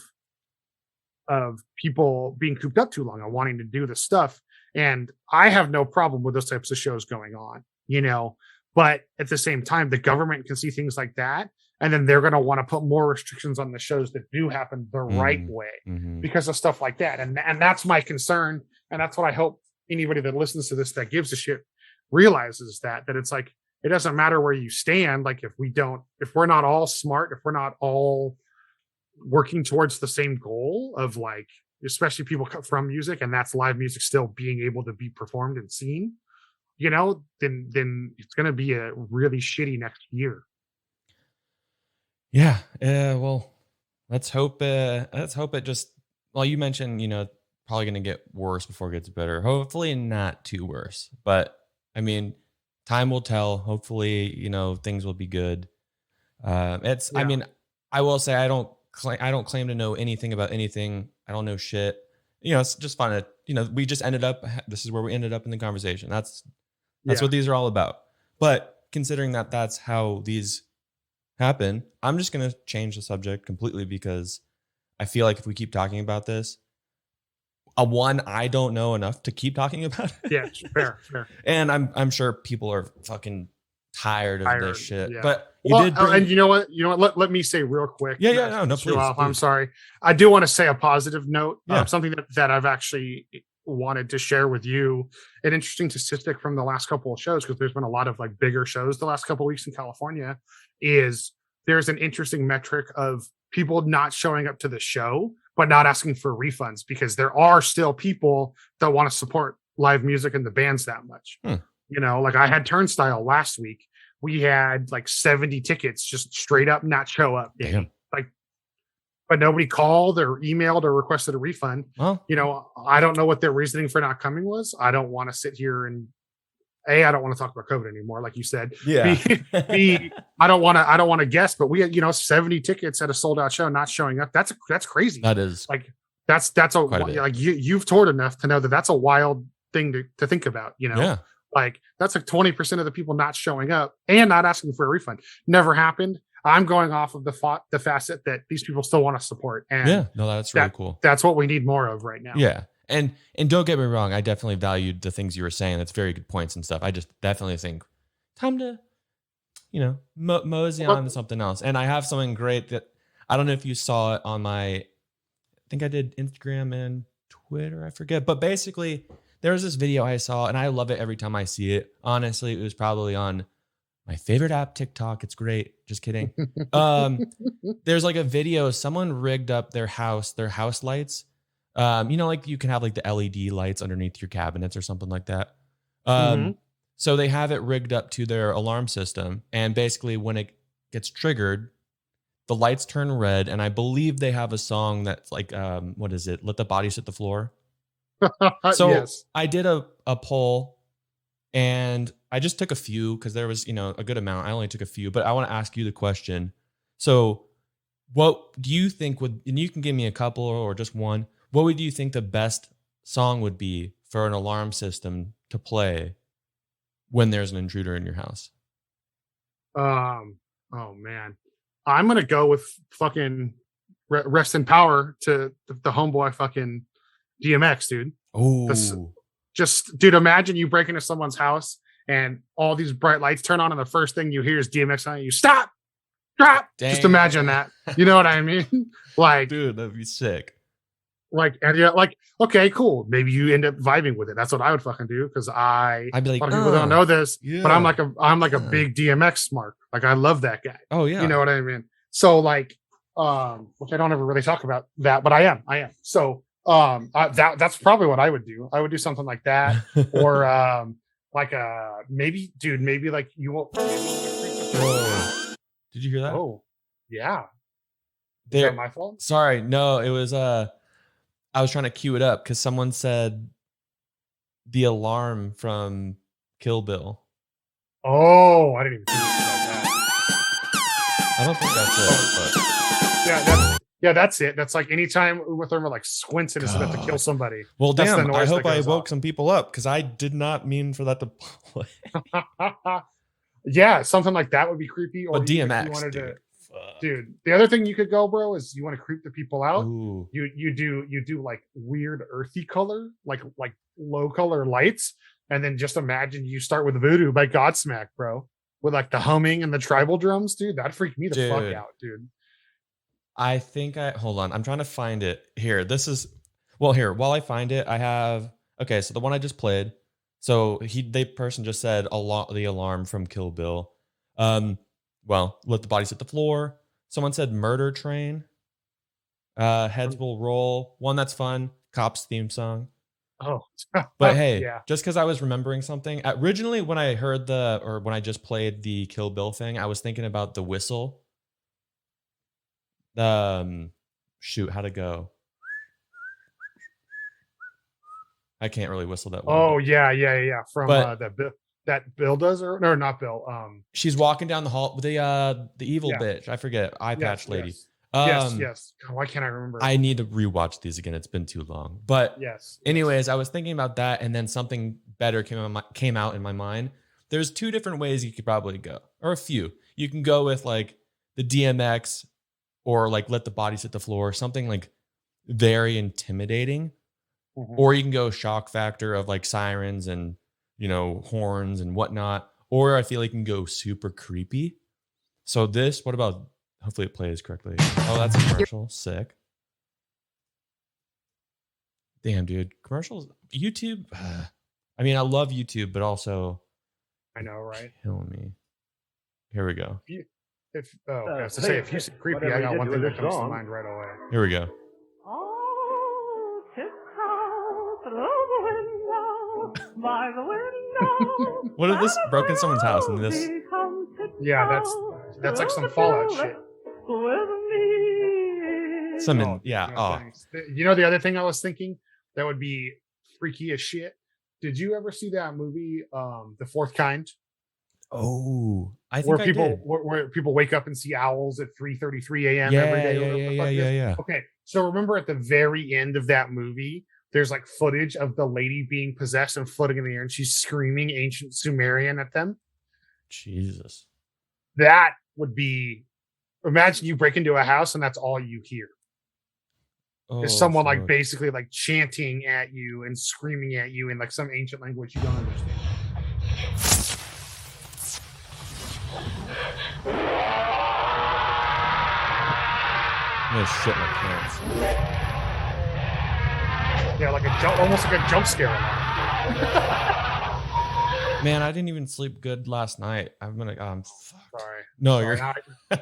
people being cooped up too long and wanting to do the stuff. And I have no problem with those types of shows going on, you know, but at the same time, the government can see things like that. And then they're going to want to put more restrictions on the shows that do happen the right way because of stuff like that. And that's my concern. And that's what I hope anybody that listens to this that gives a shit realizes that it's like, it doesn't matter where you stand. Like if we're not all smart, if we're not all working towards the same goal of like, especially people from music, and that's live music still being able to be performed and seen, you know, then it's going to be a really shitty next year. Yeah. Well, let's hope it just, well, you mentioned, you know, probably going to get worse before it gets better. Hopefully not too worse, but I mean, time will tell. Hopefully, you know, things will be good. I mean, I will say I don't claim to know anything about anything. I don't know shit. You know, it's just fun to, you know, we just this is where we ended up in the conversation. That's what these are all about. But considering that that's how these happen, I'm just going to change the subject completely because I feel like if we keep talking about this, I don't know enough to keep talking about it. Yeah, fair. And I'm sure people are fucking tired of this shit. Yeah. But and you know what? Let me say real quick. No, please. I'm sorry. I do want to say a positive note. Something that I've actually wanted to share with you. An interesting statistic from the last couple of shows, because there's been a lot of like bigger shows the last couple of weeks in California, is there's an interesting metric of people not showing up to the show but not asking for refunds, because there are still people that want to support live music and the bands that much. You know, like I had Turnstile last week. We had like 70 tickets just straight up not show up. Damn. Like, but nobody called or emailed or requested a refund. Well, you know, I don't know what their reasoning for not coming was. I don't want to sit here and I don't want to talk about COVID anymore, like you said. Yeah. I don't want to guess, but we had, you know, 70 tickets at a sold out show not showing up. That's crazy. That is like that's like you've toured enough to know that that's a wild thing to think about, you know. Yeah. Like that's like 20% of the people not showing up and not asking for a refund. Never happened. I'm going off of the facet that these people still want to support. And yeah, no, that's really cool. That's what we need more of right now. Yeah. And don't get me wrong, I definitely valued the things you were saying. That's very good points and stuff. I just definitely think time to, you know, mosey on to something else. And I have something great that I don't know if you saw it on I think I did Instagram and Twitter, I forget. But basically, there was this video I saw, and I love it every time I see it. Honestly, it was probably on my favorite app, TikTok. It's great. Just kidding. There's like a video, someone rigged up their house lights. You know, like you can have like the LED lights underneath your cabinets or something like that. So they have it rigged up to their alarm system. And basically when it gets triggered, the lights turn red. And I believe they have a song that's like, what is it? Let the Bodies Hit the Floor. So Yes. I did a poll, and I just took a few because there was, a good amount. I only took a few, but I want to ask you the question. So what do you think would, and you can give me a couple or just one, what would you think the best song would be for an alarm system to play when there's an intruder in your house? Oh man, I'm gonna go with fucking rest in power to the homeboy fucking DMX, dude. This, Oh, just dude, imagine you break into someone's house and all these bright lights turn on, and the first thing you hear is DMX on you. Stop, drop. Just imagine that. You know what I mean? Like, dude, that'd be sick. Like, and you're like, okay, cool. Maybe you end up vibing with it. That's what I would fucking do, because I'd be like, a lot of people don't know this, but I'm like a Yeah. big DMX mark. Like, I love that guy. Oh yeah. You know what I mean? So like, which I don't ever really talk about that, but I am. So that's probably what I would do. I would do something like that, or like maybe like you won't. Whoa. Did you hear that? Oh, yeah. Is There, that my fault? sorry, no, it was I was trying to cue it up because someone said the alarm from Kill Bill. Oh, I didn't even think about that. I don't think that's it, Yeah, that's it. That's like anytime Uma Thurman like squints and is about to kill somebody. but well, That's the damn, I noise hope that I goes woke off. some people up because I did not mean for that to play. Yeah, something like that would be creepy. Or But even if you DMX, wanted dude. to, dude. The other thing you could go, bro, is you want to creep the people out. Ooh. You do like weird earthy color, like low color lights, and then just imagine you start with Voodoo by Godsmack, bro, with like the humming and the tribal drums, dude. That freaked me the fuck Dude. out, dude. I think hold on. I'm trying to find it here. Here, while I find it, I have, okay. So the one I just played. So the person just said the alarm from Kill Bill. Well, Let the Bodies Hit the Floor. Someone said Murder Train. Heads Will Roll. One that's fun. Cops theme song. Oh, But hey, yeah. just because I was remembering something. Originally, when I heard when I just played the Kill Bill thing, I was thinking about the whistle. Shoot, how'd it go? I can't really whistle that well. Oh yeah. From that Bill does, or no, not Bill. She's walking down the hall with the evil bitch. I forget, eye patch lady. Yes. God, why can't I remember? I need to rewatch these again. It's been too long. But anyways, I was thinking about that, and then something better came out in my mind. There's two different ways you could probably go, or a few. You can go with like the DMX, or like Let the Bodies Hit the Floor, something like very intimidating. Mhm. Or you can go shock factor of like sirens and, horns and whatnot. Or I feel like you can go super creepy. So what about, hopefully it plays correctly. Oh, that's a commercial. Sick. Damn, dude. Commercials, YouTube. I mean, I love YouTube, but also. I know, right? Kill me. Here we go. If you see creepy, I got one thing that comes to mind right away. Here we go. By the window. What if this broke in someone's house and this? Yeah, that's like some Fallout shit. Thanks. You know, the other thing I was thinking that would be freaky as shit. Did you ever see that movie, The Fourth Kind? Oh, I think where people wake up and see owls at 3:33 a.m. every day. Yeah. Okay, so remember at the very end of that movie, there's like footage of the lady being possessed and floating in the air, and she's screaming ancient Sumerian at them. Jesus, that would be. Imagine you break into a house and that's all you hear. Is someone like basically like chanting at you and screaming at you in like some ancient language you don't understand. I'm gonna shit my pants. Yeah, like almost like a jump scare. Man, I didn't even sleep good last night. I'm fucked. Sorry. No, Sorry, you're.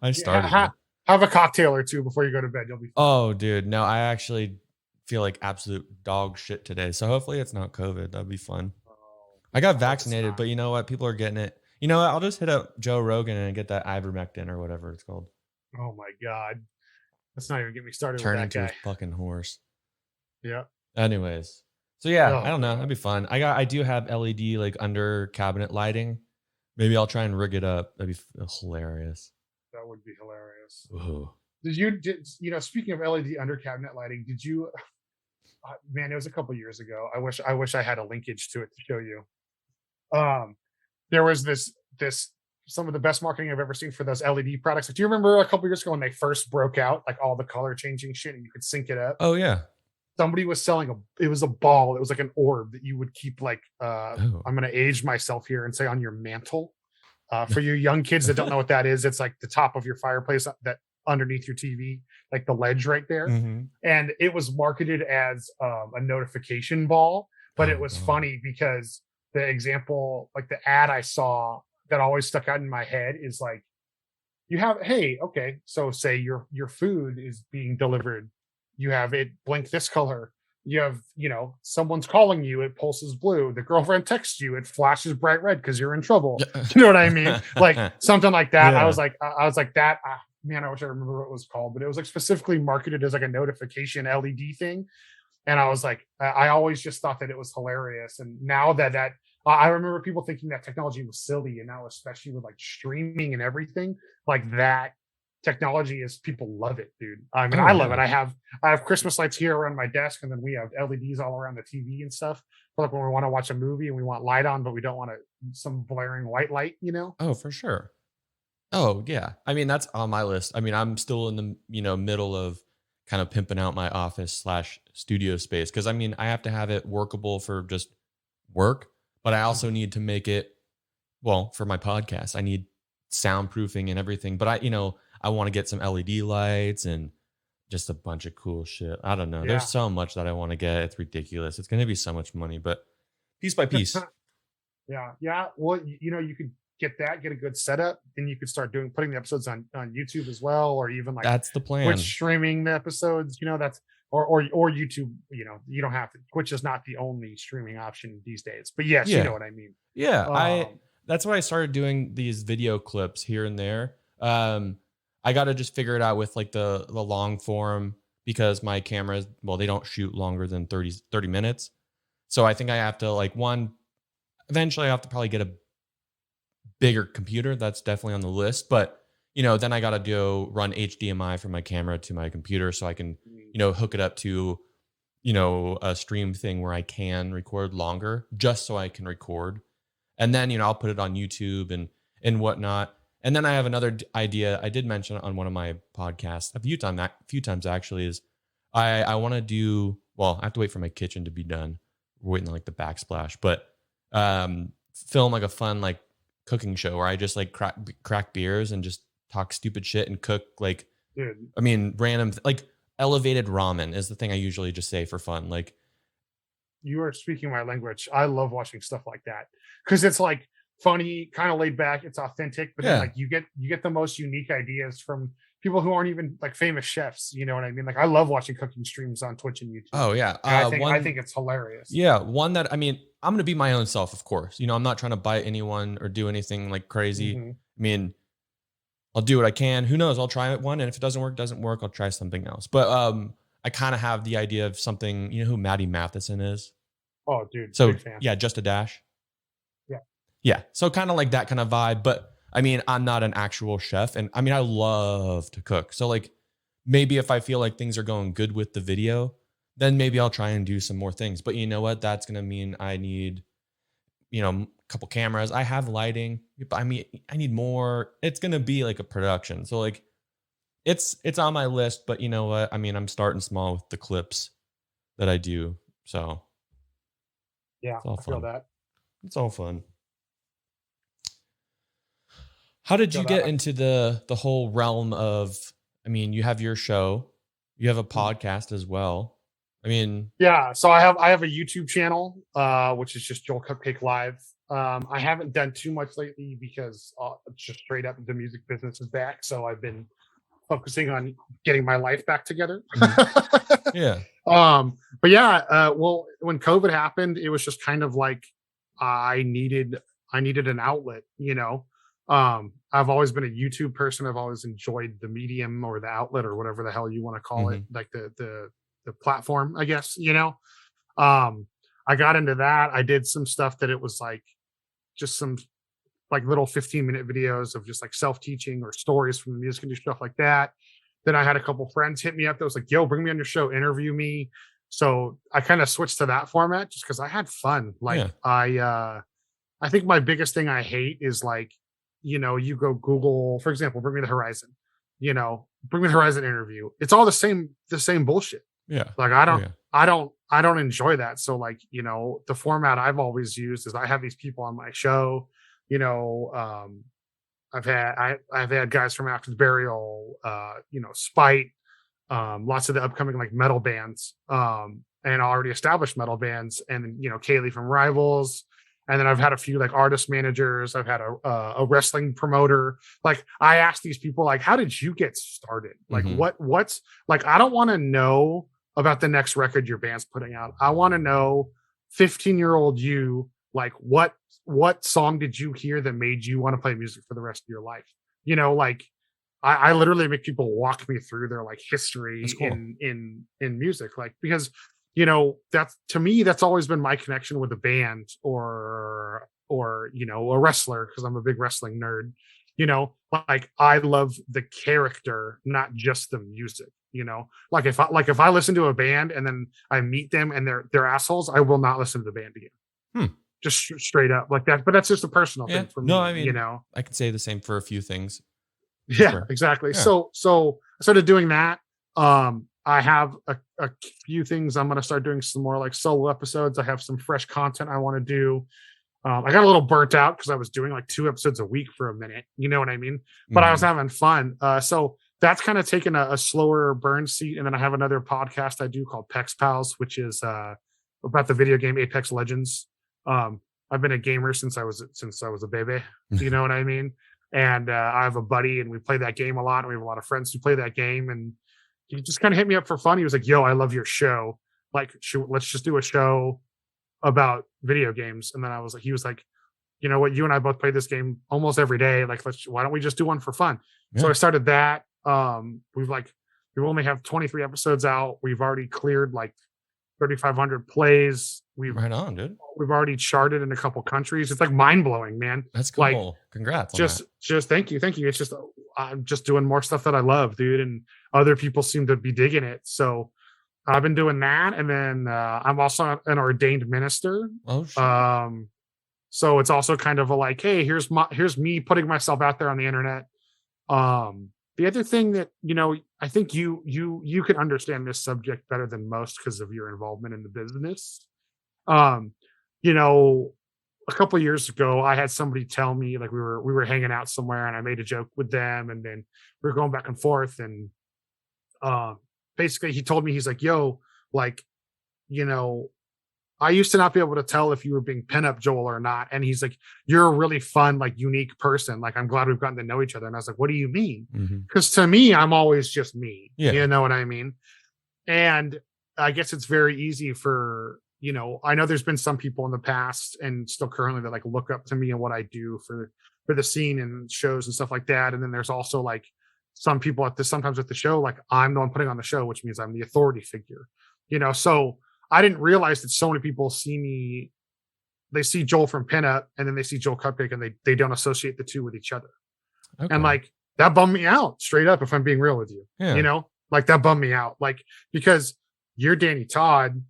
I started. Have a cocktail or two before you go to bed. You'll be fine. Oh, dude, no, I actually feel like absolute dog shit today. So hopefully it's not COVID. That'd be fun. I got it's vaccinated, not. but you know what? People are getting it. You know what? I'll just hit up Joe Rogan and get that ivermectin or whatever it's called. Oh my God. Let's not even get me started Turn with that into a guy. fucking horse. Yeah. Anyways, so yeah, I Oh don't know. God. That'd be fun. I do have LED like under cabinet lighting. Maybe I'll try and rig it up. That'd be hilarious. That would be hilarious. Ooh. Speaking of LED under cabinet lighting, did you man, it was a couple years ago. I wish I had a linkage to it to show you. There was this some of the best marketing I've ever seen for those LED products. Do you remember a couple years ago when they first broke out, like all the color changing shit and you could sync it up? Oh yeah. Somebody was selling it was a ball. It was like an orb that you would keep like Oh. I'm gonna age myself here and say on your mantle. For you young kids that don't know what that is, it's like the top of your fireplace that underneath your TV, like the ledge right there. Mhm. And it was marketed as a notification ball, but it Oh, was God. funny because the example, like the ad I saw that always stuck out in my head is like, so say your food is being delivered, you have it blink this color, you have someone's calling you, it pulses blue, the girlfriend texts you, it flashes bright red because you're in trouble. You know what I mean? Like something like that. Yeah. I was like that. Man, I wish I remember what it was called, but it was like specifically marketed as like a notification LED thing. And I was like, I always just thought that it was hilarious. And now that I remember people thinking that technology was silly, and now especially with like streaming and everything, like that technology is, people love it, dude. I mean, Oh, I love yeah. it. I have Christmas lights here around my desk, and then we have LEDs all around the TV and stuff. For like when we want to watch a movie and we want light on, but we don't want some blaring white light, Oh, for sure. Oh, yeah. I mean, that's on my list. I mean, I'm still in the, middle of kind of pimping out my office / studio space. Cause I mean, I have to have it workable for just work, but I also need to make it, well, for my podcast, I need soundproofing and everything. But I want to get some LED lights and just a bunch of cool shit. I don't know. Yeah. There's so much that I want to get. It's ridiculous. It's going to be so much money, but piece by piece. Yeah. Well, you could get a good setup, then you could start putting the episodes on YouTube as well, or even like That's the plan. Twitch streaming the episodes. That's or YouTube. You don't have to. Twitch is not the only streaming option these days, but yes, you know what I mean. Yeah, that's why I started doing these video clips here and there. I got to just figure it out with like the long form, because my cameras, well, they don't shoot longer than 30 minutes. So I think I have to eventually I have to probably get a bigger computer. That's definitely on the list. But, then I got to run HDMI from my camera to my computer so I can, hook it up to, a stream thing where I can record longer, just so I can record. And then, I'll put it on YouTube and whatnot. And then I have another idea I did mention on one of my podcasts a few times actually, is I want to do, well, I have to wait for my kitchen to be done. We're waiting on like the backsplash, but film like a fun like cooking show where I just like crack beers and just talk stupid shit and cook like, Dude. I mean, random, like elevated ramen is the thing I usually just say for fun. Like, you are speaking my language. I love watching stuff like that because it's like funny, kind of laid back. It's authentic, but then like you get the most unique ideas from people who aren't even like famous chefs. You know what I mean? Like I love watching cooking streams on Twitch and YouTube. Oh yeah, I think it's hilarious. Yeah, one that, I mean, I'm gonna be my own self, of course. I'm not trying to bite anyone or do anything like crazy. Mm-hmm. I mean, I'll do what I can. Who knows? I'll try it one, and if it doesn't work, I'll try something else. But I kind of have the idea of something. You know who Maddie Matheson is? Oh, dude. So big fan. yeah, just a dash. Yeah. So kind of like that kind of vibe. But I mean, I'm not an actual chef, and I mean, I love to cook. So like, maybe if I feel like things are going good with the video, then maybe I'll try and do some more things. But you know what? That's gonna mean I need, a couple cameras. I have lighting, but I mean, I need more. It's gonna be like a production. So like, it's on my list. But you know what? I mean, I'm starting small with the clips that I do. So yeah, it's all I feel fun. that. It's all fun. How did you get into the whole realm of, I mean, you have your show, you have a podcast as well. I mean, yeah, so I have a YouTube channel, which is just Joel Cupcake Live. I haven't done too much lately because it's just straight up the music business is back. So I've been focusing on getting my life back together. Yeah. But yeah, well, when COVID happened, it was just kind of like I needed an outlet, I've always been a YouTube person. I've always enjoyed the medium or the outlet or whatever the hell you want to call it, like the platform, I guess, I got into that. I did some stuff that it was like just some like little 15-minute videos of just like self-teaching or stories from the music industry, stuff like that. Then I had a couple friends hit me up that was like, yo, bring me on your show, interview me. So I kind of switched to that format just because I had fun. Like I think my biggest thing I hate is like, you go Google, for example, bring me the Horizon, bring me the Horizon interview. It's all the same bullshit. Yeah. Like I don't enjoy that. So like, the format I've always used is I have these people on my show, I've had guys from After the Burial, Spite, lots of the upcoming like metal bands, and already established metal bands, and Kaylee from Rivals, and then I've had a few like artist managers. I've had a wrestling promoter. Like I asked these people like, how did you get started? Like what's like, I don't want to know about the next record your band's putting out. I want to know 15-year-old you, like what song did you hear that made you want to play music for the rest of your life? Like I literally make people walk me through their like history in music, like, because that's, to me, that's always been my connection with a band or a wrestler, because I'm a big wrestling nerd. Like I love the character, not just the music. Like if I listen to a band and then I meet them and they're assholes, I will not listen to the band again. Just straight up like that. But that's just a personal thing for me. No, I mean, I can say the same for a few things. Yeah, sure. Exactly. Yeah. So I started doing that. I have a few things. I'm going to start doing some more like solo episodes. I have some fresh content I want to do. I got a little burnt out because I was doing like 2 episodes a week for a minute. You know what I mean? But I was having fun. So that's kind of taken a slower burn seat. And then I have another podcast I do called Pex Pals, which is about the video game Apex Legends. I've been a gamer since I was a baby. You know what I mean? And I have a buddy, and we play that game a lot. And we have a lot of friends who play that game. And he just kind of hit me up for fun. He was like, "Yo, I love your show. Like, let's just do a show about video games." And then he was like, "You know what? You and I both play this game almost every day. Like, why don't we just do one for fun?" Yeah. So I started that. We only have 23 episodes out. We've already cleared like 3,500 plays. Right on, dude. We've already charted in a couple countries. It's like mind blowing, man. That's cool. Like, congrats. Just thank you. It's just I'm just doing more stuff that I love, dude, and other people seem to be digging it. So I've been doing that, and then I'm also an ordained minister. Oh, shit. So it's also kind of a like, hey, here's me putting myself out there on the internet. The other thing that I think you can understand this subject better than most because of your involvement in the business. A couple of years ago, I had somebody tell me, like, we were hanging out somewhere, and I made a joke with them, and then we were going back and forth, and basically he told me, he's like, "Yo, like, I used to not be able to tell if you were being PinUp Joel or not," and he's like, "You're a really fun, like, unique person. Like, I'm glad we've gotten to know each other." And I was like, "What do you mean?" Because to me, I'm always just me. Yeah. You know what I mean? And I guess it's very easy for I know there's been some people in the past and still currently that like look up to me and what I do for the scene and shows and stuff like that. And then there's also like some people sometimes at the show, like I'm the one putting on the show, which means I'm the authority figure, so I didn't realize that so many people they see Joel from PinUp and then they see Joel Cupcake, and they don't associate the two with each other. Okay. And like that bummed me out straight up, if I'm being real with you. Yeah. Like that bummed me out, like, because you're Danny Todd,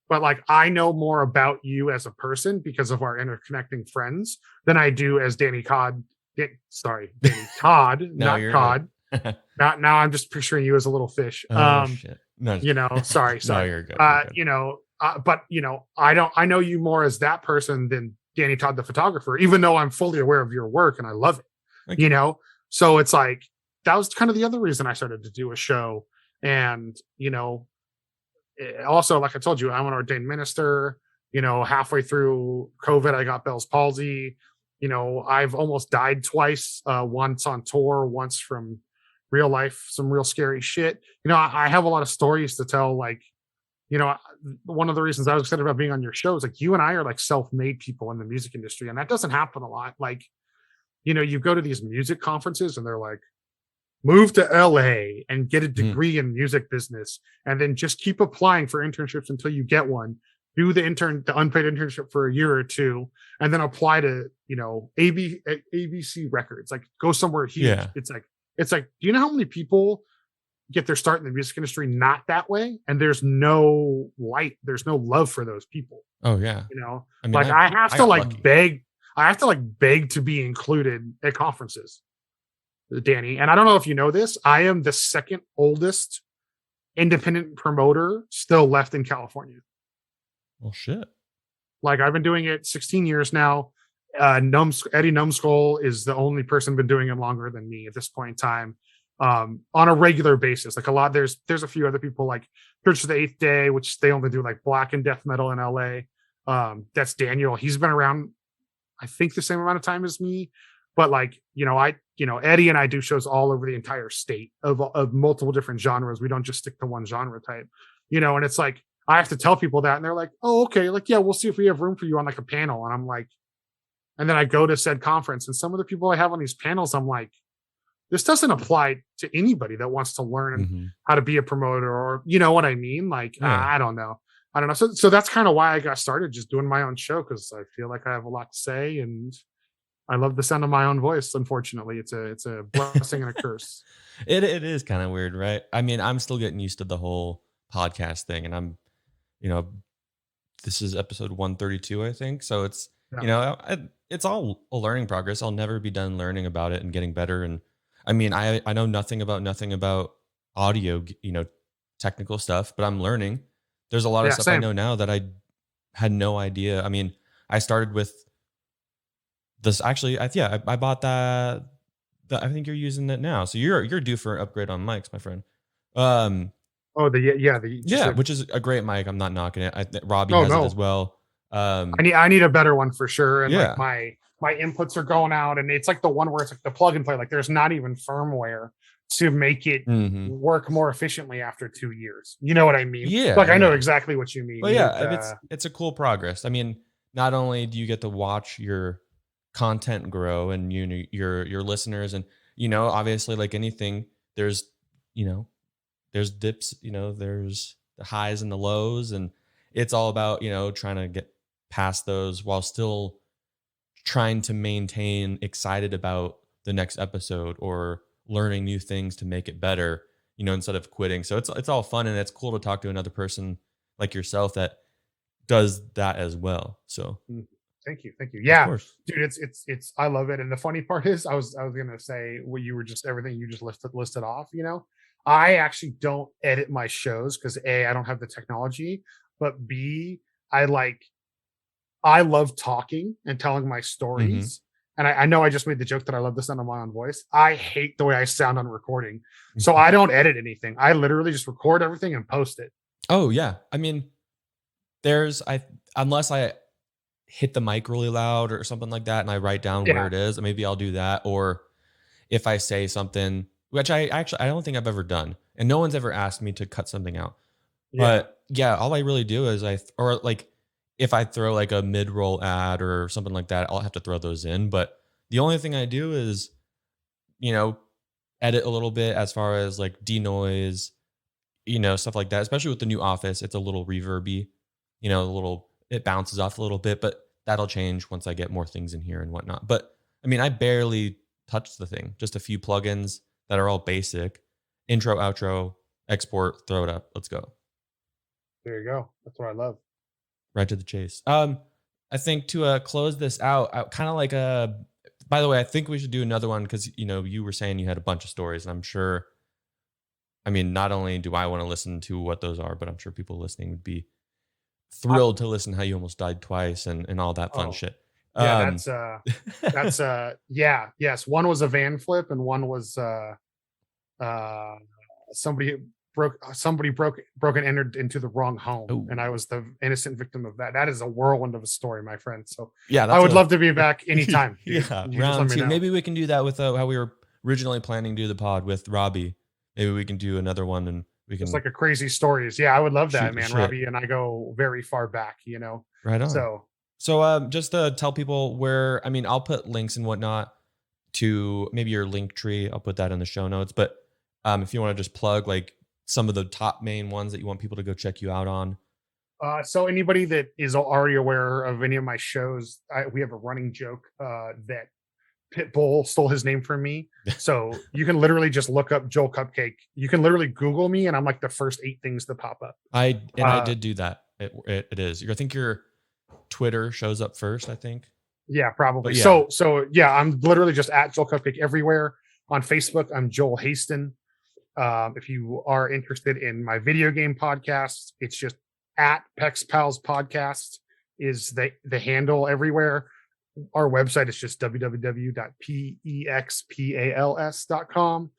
but like I know more about you as a person because of our interconnecting friends than I do as Danny Todd. Danny Todd, not Cod. Now I'm just picturing you as a little fish. Shit. No, sorry. No, you're good. But I know you more as that person than Danny Todd, the photographer, even though I'm fully aware of your work and I love it. Okay. So it's like, that was kind of the other reason I started to do a show. And, also, like I told you, I'm an ordained minister. Halfway through COVID, I got Bell's palsy. I've almost died twice, once on tour, once from real life, some real scary shit. I have a lot of stories to tell, like, you know, one of the reasons I was excited about being on your show is like you and I are like self-made people in the music industry, and that doesn't happen a lot. Like, you know, you go to these music conferences and they're like, move to LA and get a degree in music business, and then just keep applying for internships until you get one. Do the unpaid internship for a year or two, and then apply to, you know, ABC Records. Like, go somewhere huge. Yeah. It's like, do you know how many people get their start in the music industry not that way? And there's no love for those people. Oh yeah. You know, I mean, like I have to like lucky. beg. I have to like beg to be included at conferences, Danny. And I don't know if you know this, I am the second oldest independent promoter still left in California. Well, shit. Like, I've been doing it 16 years now. Eddie Numskull is the only person been doing it longer than me at this point in time, on a regular basis. Like, there's a few other people like Church of the Eighth Day, which they only do like black and death metal in LA. That's Daniel. He's been around, I think, the same amount of time as me. But like, you know, Eddie and I do shows all over the entire state of multiple different genres. We don't just stick to one genre type, you know. And it's like, I have to tell people that, and they're like, oh, okay, like, yeah, we'll see if we have room for you on like a panel. And I'm like, and then I go to said conference, and some of the people I have on these panels, I'm like, this doesn't apply to anybody that wants to learn how to be a promoter, or, you know what I mean? Like, I don't know. So that's kind of why I got started just doing my own show, because I feel like I have a lot to say, and I love the sound of my own voice. Unfortunately, it's a blessing and a curse. It is kind of weird, right? I mean, I'm still getting used to the whole podcast thing, and I'm, you know, this is episode 132, I think. So it's, you know, it's all a learning progress. I'll never be done learning about it and getting better. And I mean, I know nothing about audio, you know, technical stuff, but I'm learning. There's a lot of stuff I know now that I had no idea. I mean, I started with this actually. I bought that. I think you're using it now, so you're due for an upgrade on mics, my friend. Which is a great mic. I'm not knocking it. Robbie has it as well. I need a better one for sure. And like my inputs are going out, and it's like the one where it's like the plug and play. Like, there's not even firmware to make it work more efficiently after 2 years. You know what I mean? Yeah. Like, I know exactly what you mean. Well, yeah, it's a cool progress. I mean, not only do you get to watch your content grow and your listeners, and, you know, obviously, like anything, there's dips, you know, there's the highs and the lows, and it's all about, you know, trying to get past those while still trying to maintain excited about the next episode or learning new things to make it better, you know, instead of quitting. So it's all fun, and it's cool to talk to another person like yourself that does that as well. So thank you. Yeah, dude, it's I love it. And the funny part is, I was gonna say, what you were just, everything you just listed off, you know, I actually don't edit my shows because A, I don't have the technology, but B, I love talking and telling my stories. And I know I just made the joke that I love the sound of my own voice. I hate the way I sound on recording. So I don't edit anything. I literally just record everything and post it. Oh yeah. I mean, unless I hit the mic really loud or something like that and I write down where it is, maybe I'll do that. Or if I say something, which I don't think I've ever done, and no one's ever asked me to cut something out. But yeah, all I really do is if I throw like a mid-roll ad or something like that, I'll have to throw those in. But the only thing I do is, you know, edit a little bit as far as like denoise, you know, stuff like that. Especially with the new office, it's a little reverby, you know, it bounces off a little bit, but that'll change once I get more things in here and whatnot. But I mean, I barely touched the thing, just a few plugins that are all basic. Intro, outro, export, throw it up. Let's go. There you go. That's what I love. Right to the chase. I think to close this out, kind of like by the way, I think we should do another one because, you know, you were saying you had a bunch of stories, and I'm sure, I mean, not only do I want to listen to what those are, but I'm sure people listening would be thrilled to listen how you almost died twice and all that fun shit. Yeah, yes. One was a van flip, and one was somebody broke and entered into the wrong home. Ooh. And I was the innocent victim of that. That is a whirlwind of a story, my friend. So yeah, I would love to be back anytime. Round two. Maybe we can do that with how we were originally planning to do the pod with Robbie. Maybe we can do another one, and We can It's like a crazy stories. Yeah, I would love that, shoot the man. shit. Robbie and I go very far back, you know. right on. So Just to tell people where, I mean, I'll put links and whatnot to maybe your link tree. I'll put that in the show notes. But if you want to just plug like some of the top main ones that you want people to go check you out on. so anybody that is already aware of any of my shows, we have a running joke that Pitbull stole his name from me. So you can literally just look up Joel Cupcake. You can literally Google me, and I'm like the first 8 things to pop up. I did do that. It is. I think your Twitter shows up first. I think. Yeah, probably. Yeah. So yeah, I'm literally just at Joel Cupcake everywhere. On Facebook, I'm JoelHaston. If you are interested in my video game podcast, it's just at Pex Pals Podcast is the handle everywhere. Our website is just www.pexpals.com,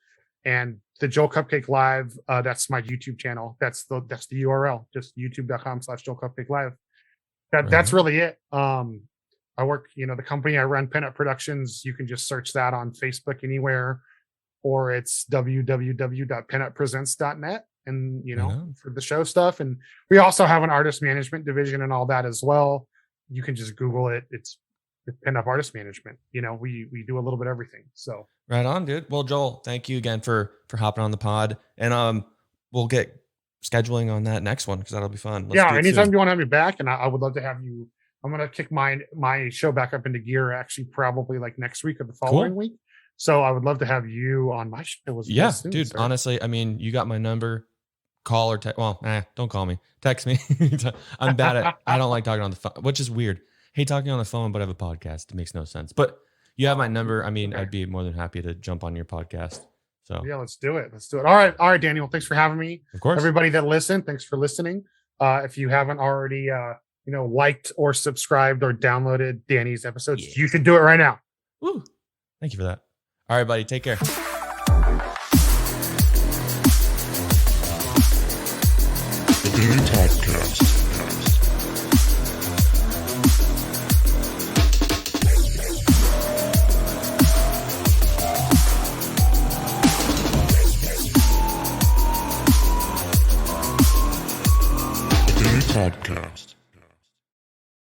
and the Joel Cupcake Live, that's my YouTube channel. That's the URL, just youtube.com/Joel Cupcake Live. That's really it. I work, the company I run, PinUp Productions. You can just search that on Facebook anywhere, or it's www.pinuppresents.net, and for the show stuff. And we also have an artist management division and all that as well. You can just Google it. It's PinUp Artist Management. We do a little bit of everything. So right on, dude. Well, Joel, thank you again for hopping on the pod, and we'll get scheduling on that next one because that'll be fun. Yeah, anytime you want to have me back, and I would love to have you. I'm gonna kick my show back up into gear actually probably like next week or the following week. So I would love to have you on my show. Soon, dude. Sir. Honestly, I mean, you got my number. Call or text. Well, don't call me. Text me. I'm bad at. I don't like talking on the phone, which is weird. Hate talking on the phone, but I have a podcast. It makes no sense. But you have my number. I mean, okay. I'd be more than happy to jump on your podcast. So yeah, let's do it. All right, Daniel. Thanks for having me. Of course. Everybody that listened, thanks for listening. If you haven't already, liked or subscribed or downloaded Danny's episodes, you should do it right now. Woo! Thank you for that. All right, buddy. Take care. The Daily Podcast. Podcast.